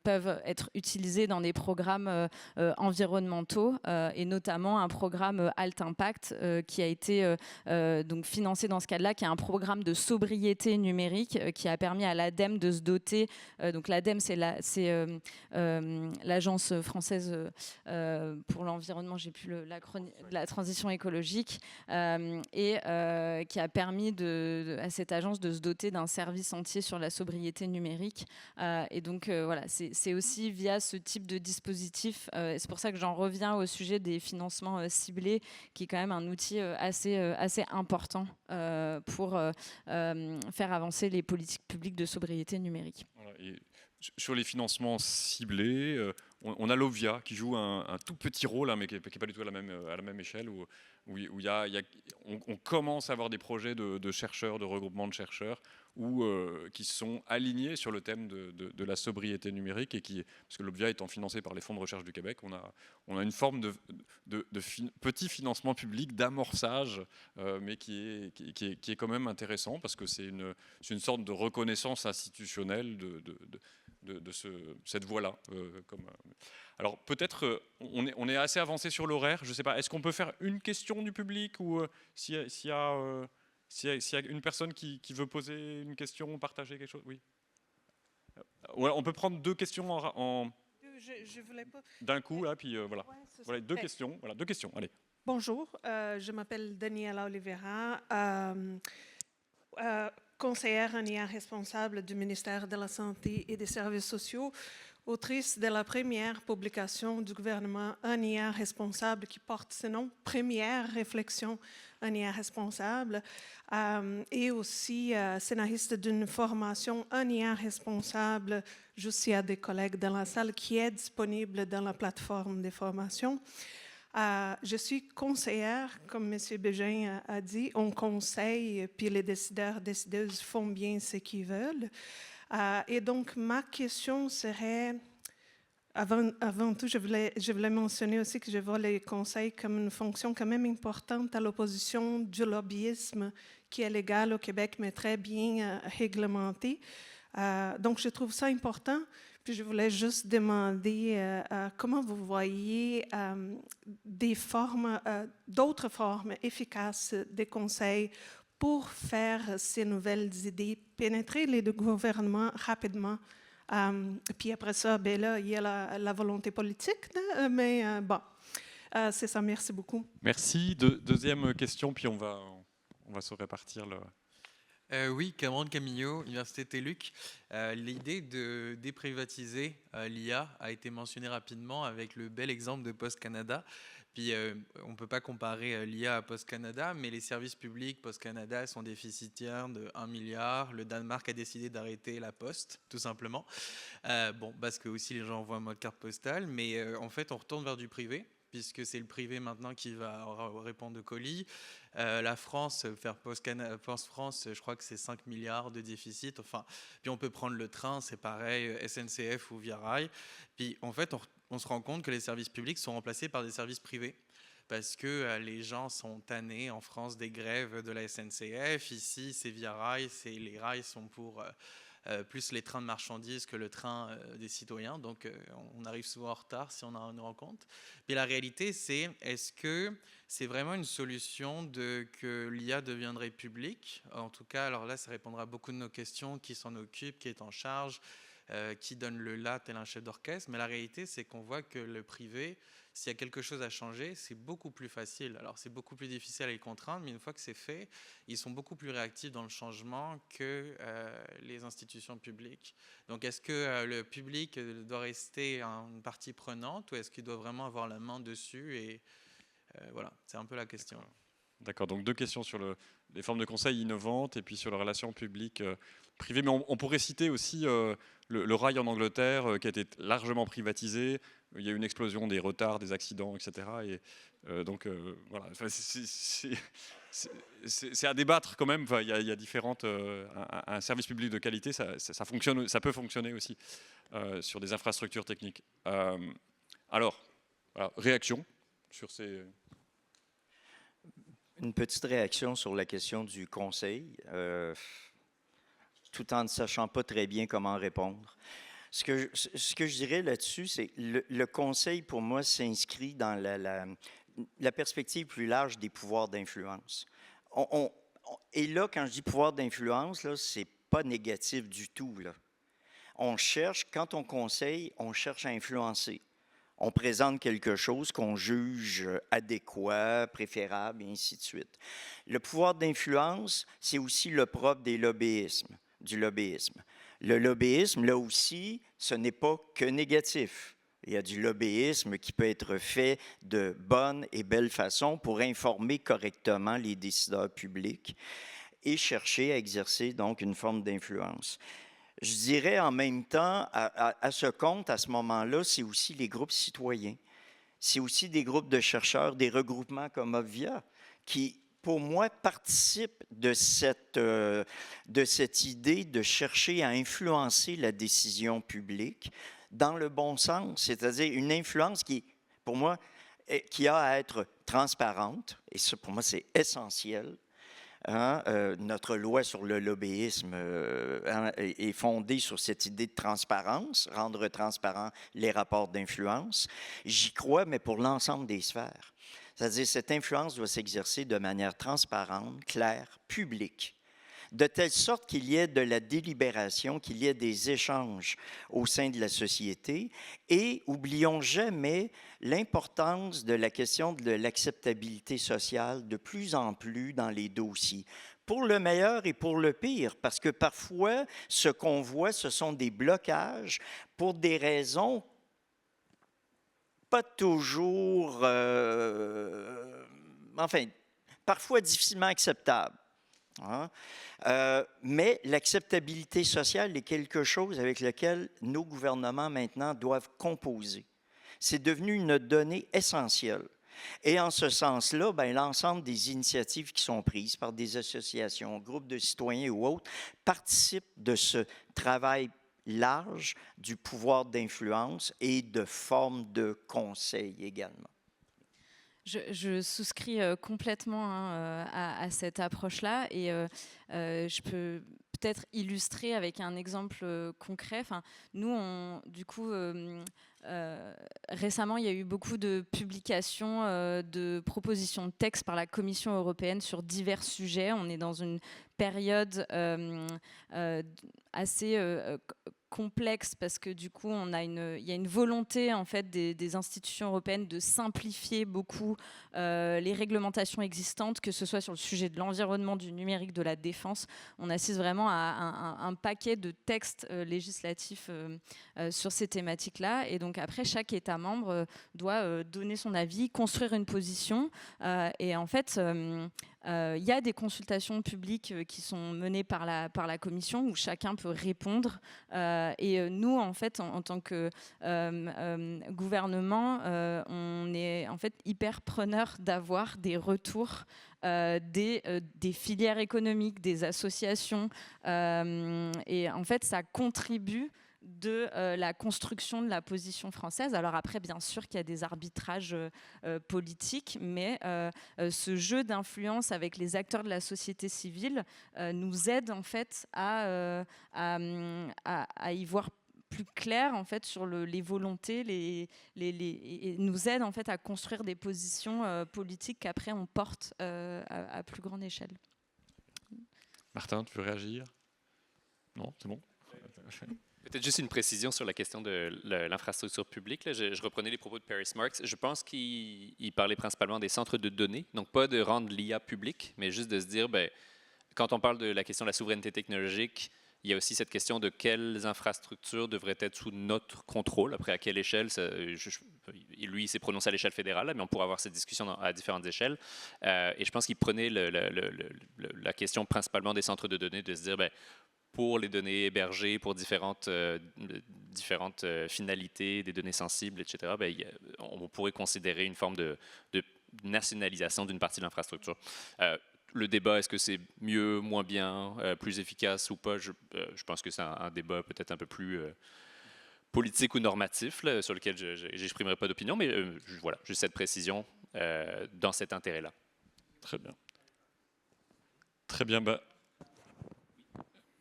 peuvent être utilisés dans des programmes environnementaux et notamment un programme Alt Impact qui a été donc financé dans ce cadre-là, qui est un programme de sobriété numérique qui a permis à l'ADEME de se doter. Donc l'ADEME, c'est l'agence française pour l'environnement, j'ai plus la transition écologique, et qui a permis à cette agence de se doter d'un service entier sur la sobriété numérique. Et donc voilà, c'est aussi via ce type de dispositif, et c'est pour ça que j'en reviens au sujet des financements ciblés, qui est quand même un outil assez important pour faire avancer les politiques publiques de sobriété numérique. Voilà, et sur les financements ciblés, on a l'OVIA qui joue un tout petit rôle, hein, mais qui n'est pas du tout à la même échelle, où on commence à avoir des projets de chercheurs, de regroupement de chercheurs, qui sont alignés sur le thème de la sobriété numérique, parce que l'OVIA étant financé par les fonds de recherche du Québec, on a une forme de petit financement public d'amorçage, mais qui est quand même intéressant, parce que c'est une sorte de reconnaissance institutionnelle de cette voie-là. Alors peut-être, on est assez avancé sur l'horaire, je ne sais pas, est-ce qu'on peut faire une question du public, ou s'il y a une personne qui veut poser une question, partager quelque chose? Oui. Ouais, on peut prendre deux questions Je voulais pas... d'un coup, là, puis voilà. Ouais, Voilà, deux questions, allez. Bonjour, je m'appelle Daniela Oliveira, conseillère en IA responsable du ministère de la Santé et des Services sociaux, autrice de la première publication du gouvernement en IA responsable qui porte ce nom, Première réflexion en IA responsable, et aussi scénariste d'une formation en IA responsable, juste il y a des collègues dans la salle, qui est disponible dans la plateforme des formations. Je suis conseillère, comme M. Bégin a dit, on conseille, puis les décideuses font bien ce qu'ils veulent. Et donc, ma question serait, avant tout, je voulais mentionner aussi que je vois les conseils comme une fonction quand même importante à l'opposition du lobbyisme qui est légal au Québec, mais très bien réglementé. Donc, je trouve ça important. Puis, je voulais juste demander comment vous voyez d'autres formes efficaces des conseils pour faire ces nouvelles idées pénétrer les deux gouvernements rapidement Puis après ça, ben là, il y a la volonté politique, là, mais bon, c'est ça. Merci beaucoup. Merci. Deuxième question, puis on va se répartir le... Oui, Cameron Camillo, Université TÉLUC. L'idée de déprivatiser l'IA a été mentionnée rapidement avec le bel exemple de Post Canada. Puis on ne peut pas comparer l'IA à Post Canada, mais les services publics Post Canada sont déficitaires de 1 milliard. Le Danemark a décidé d'arrêter la poste, tout simplement. Bon, parce que aussi les gens envoient en mode carte postale, mais en fait on retourne vers du privé, puisque c'est le privé maintenant qui va répondre de colis. La France, faire Post France, je crois que c'est 5 milliards de déficit. Enfin, puis on peut prendre le train, c'est pareil, SNCF ou Via Rail. Puis en fait, on se rend compte que les services publics sont remplacés par des services privés. Parce que les gens sont tannés en France des grèves de la SNCF. Ici, c'est Via Rail, les rails sont pour plus les trains de marchandises que le train des citoyens. Donc, on arrive souvent en retard si on en rend compte. Mais la réalité, c'est est-ce que c'est vraiment une solution que l'IA deviendrait publique? En tout cas, alors là, ça répondra à beaucoup de nos questions. Qui s'en occupe? Qui est en charge? Qui donne le là tel un chef d'orchestre? Mais la réalité, c'est qu'on voit que le privé, s'il y a quelque chose à changer, c'est beaucoup plus facile. Alors, c'est beaucoup plus difficile à les contraindre, mais une fois que c'est fait, ils sont beaucoup plus réactifs dans le changement que les institutions publiques. Donc, est-ce que le public doit rester une partie prenante ou est-ce qu'il doit vraiment avoir la main dessus? Et voilà, c'est un peu la question. D'accord, donc 2 questions sur les formes de conseil innovantes et puis sur la relation publique-privée. Mais on pourrait citer aussi le rail en Angleterre qui a été largement privatisé. Il y a eu une explosion des retards, des accidents, etc. Et donc voilà, enfin, c'est à débattre quand même. Enfin, il y a différentes. Un service public de qualité, ça fonctionne, ça peut fonctionner aussi sur des infrastructures techniques. Alors, voilà, réaction sur ces. Une petite réaction sur la question du conseil, tout en ne sachant pas très bien comment répondre. Ce que je dirais là-dessus, c'est que le conseil, pour moi, s'inscrit dans la perspective plus large des pouvoirs d'influence. Et là, quand je dis pouvoir d'influence, ce n'est pas négatif du tout, là. On cherche, quand on conseille, on cherche à influencer. On présente quelque chose qu'on juge adéquat, préférable, et ainsi de suite. Le pouvoir d'influence, c'est aussi le propre du lobbyisme. Le lobbyisme, là aussi, ce n'est pas que négatif. Il y a du lobbyisme qui peut être fait de bonne et belle façon pour informer correctement les décideurs publics et chercher à exercer donc une forme d'influence. Je dirais en même temps, à ce compte, à ce moment-là, c'est aussi les groupes citoyens. C'est aussi des groupes de chercheurs, des regroupements comme Obvia, qui, pour moi, participent de cette idée de chercher à influencer la décision publique dans le bon sens, c'est-à-dire une influence qui, pour moi, qui a à être transparente, et ça, pour moi, c'est essentiel. Notre loi sur le lobbyisme est fondée sur cette idée de transparence, rendre transparents les rapports d'influence. J'y crois, mais pour l'ensemble des sphères. C'est-à-dire cette influence doit s'exercer de manière transparente, claire, publique, de telle sorte qu'il y ait de la délibération, qu'il y ait des échanges au sein de la société. Et oublions jamais l'importance de la question de l'acceptabilité sociale de plus en plus dans les dossiers, pour le meilleur et pour le pire, parce que parfois, ce qu'on voit, ce sont des blocages pour des raisons pas toujours, parfois difficilement acceptables. Mais l'acceptabilité sociale est quelque chose avec lequel nos gouvernements maintenant doivent composer. C'est devenu une donnée essentielle. Et en ce sens-là, l'ensemble des initiatives qui sont prises par des associations, groupes de citoyens ou autres, participent de ce travail large du pouvoir d'influence et de forme de conseil également. Je souscris complètement à cette approche-là et je peux peut-être illustrer avec un exemple concret. Enfin, nous, récemment, il y a eu beaucoup de publications de propositions de texte par la Commission européenne sur divers sujets. On est dans une période assez complexe parce que du coup, il y a une volonté en fait des institutions européennes de simplifier beaucoup les réglementations existantes, que ce soit sur le sujet de l'environnement, du numérique, de la défense. On assiste vraiment à un paquet de textes législatifs sur ces thématiques-là. Et donc après, chaque État membre doit donner son avis, construire une position. Et en fait, il y a des consultations publiques qui sont menées par la Commission où chacun peut répondre. Et nous, en fait, en tant que gouvernement, on est en fait hyper preneur d'avoir des retours des filières économiques, des associations. Et en fait, ça contribue de la construction de la position française. Alors après, bien sûr qu'il y a des arbitrages politiques, mais ce jeu d'influence avec les acteurs de la société civile nous aide en fait à y voir plus clair en fait sur les volontés, et nous aide en fait à construire des positions politiques qu'après on porte à plus grande échelle. Martin, tu veux réagir? Non, c'est bon. Peut-être juste une précision sur la question de l'infrastructure publique. Là, je reprenais les propos de Paris Marks. Je pense qu'il parlait principalement des centres de données, donc pas de rendre l'IA publique, mais juste de se dire, quand on parle de la question de la souveraineté technologique, il y a aussi cette question de quelles infrastructures devraient être sous notre contrôle, après à quelle échelle. Lui, il s'est prononcé à l'échelle fédérale, mais on pourra avoir cette discussion à différentes échelles. Et je pense qu'il prenait la question principalement des centres de données, de se dire, pour les données hébergées, pour différentes finalités, des données sensibles, etc., on pourrait considérer une forme de nationalisation d'une partie de l'infrastructure. Le débat, est-ce que c'est mieux, moins bien, plus efficace ou pas? Je pense que c'est un débat peut-être un peu plus politique ou normatif, là, sur lequel je n'exprimerai pas d'opinion, mais voilà, juste cette précision dans cet intérêt-là. Très bien. Très bien.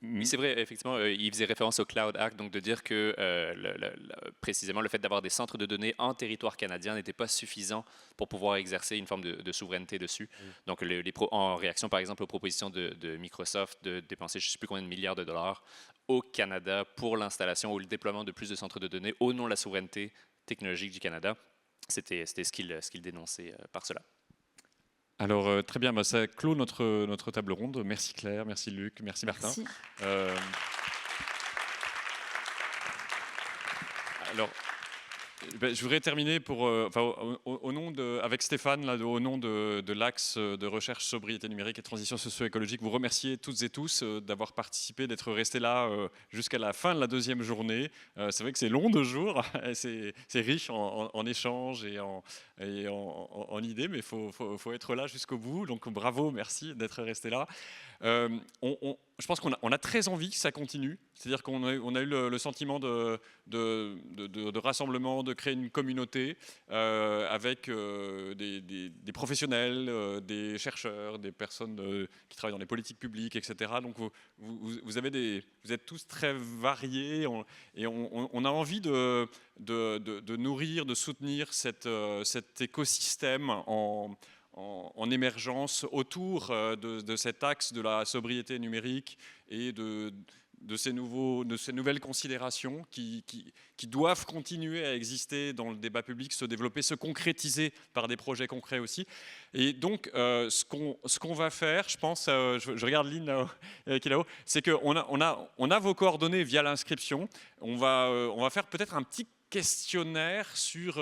Oui, c'est vrai, effectivement, il faisait référence au Cloud Act, donc de dire que précisément le fait d'avoir des centres de données en territoire canadien n'était pas suffisant pour pouvoir exercer une forme de souveraineté dessus. Donc, en réaction, par exemple, aux propositions de Microsoft de dépenser je ne sais plus combien de milliards de dollars au Canada pour l'installation ou le déploiement de plus de centres de données au nom de la souveraineté technologique du Canada, c'était ce qu'il dénonçait par cela. Alors, très bien, ça clôt notre table ronde. Merci Claire, merci Luc, merci Martin. Merci. Alors, je voudrais terminer au nom avec Stéphane, là, au nom de l'axe de recherche sobriété numérique et transition socio-écologique, vous remercier toutes et tous d'avoir participé, d'être restés là jusqu'à la fin de la deuxième journée. C'est vrai que c'est long 2 jours, c'est riche en échanges et en idées, mais il faut être là jusqu'au bout. Donc bravo, merci d'être restés là. Je pense qu'on a très envie que ça continue. C'est-à-dire qu'on a eu le sentiment de rassemblement, de créer une communauté avec des professionnels, des chercheurs, des personnes qui travaillent dans les politiques publiques, etc. Donc vous êtes tous très variés et on a envie de nourrir, de soutenir cet écosystème en émergence autour de cet axe de la sobriété numérique et de ces nouvelles considérations qui doivent continuer à exister dans le débat public, se développer, se concrétiser par des projets concrets aussi. Et donc, ce qu'on va faire, je pense, je regarde Lynn qui est là-haut, c'est qu'on a vos coordonnées via l'inscription. On va faire peut-être un petit questionnaire sur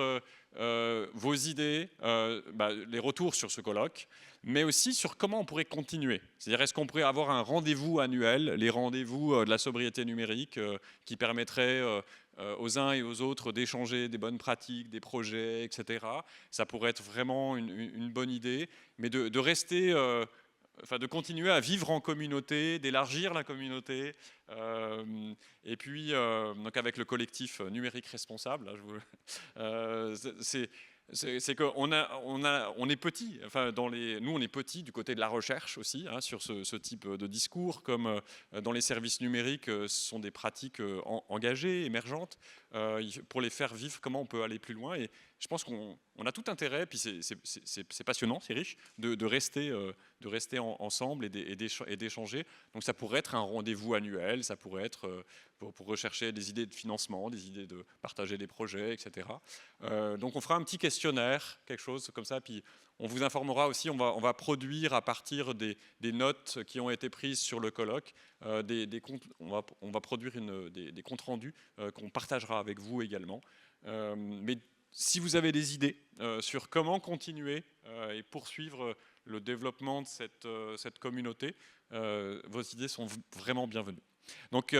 vos idées, les retours sur ce colloque, mais aussi sur comment on pourrait continuer. C'est-à-dire, est-ce qu'on pourrait avoir un rendez-vous annuel, les rendez-vous de la sobriété numérique, qui permettraient aux uns et aux autres d'échanger des bonnes pratiques, des projets, etc. Ça pourrait être vraiment une bonne idée, mais de rester... de continuer à vivre en communauté, d'élargir la communauté, et puis donc avec le collectif numérique responsable, là, c'est qu'on on est petit. Nous, on est petit du côté de la recherche aussi, sur ce type de discours, comme dans les services numériques, ce sont des pratiques engagées, émergentes. pour les faire vivre, comment on peut aller plus loin. Et je pense qu'on a tout intérêt, puis c'est passionnant, c'est riche, de rester ensemble et d'échanger. Donc ça pourrait être un rendez-vous annuel, ça pourrait être pour rechercher des idées de financement, des idées de partager des projets, etc. Donc on fera un petit questionnaire, quelque chose comme ça, puis on vous informera aussi, on va produire à partir des notes qui ont été prises sur le colloque, on va produire des comptes rendus qu'on partagera avec vous également. Mais si vous avez des idées sur comment continuer et poursuivre le développement de cette communauté, vos idées sont vraiment bienvenues. Donc,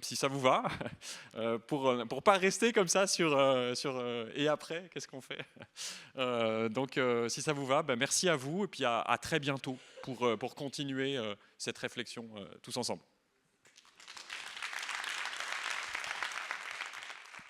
si ça vous va, pour pas rester comme ça sur et après, qu'est-ce qu'on fait? Donc, si ça vous va, merci à vous et puis à très bientôt pour continuer cette réflexion tous ensemble.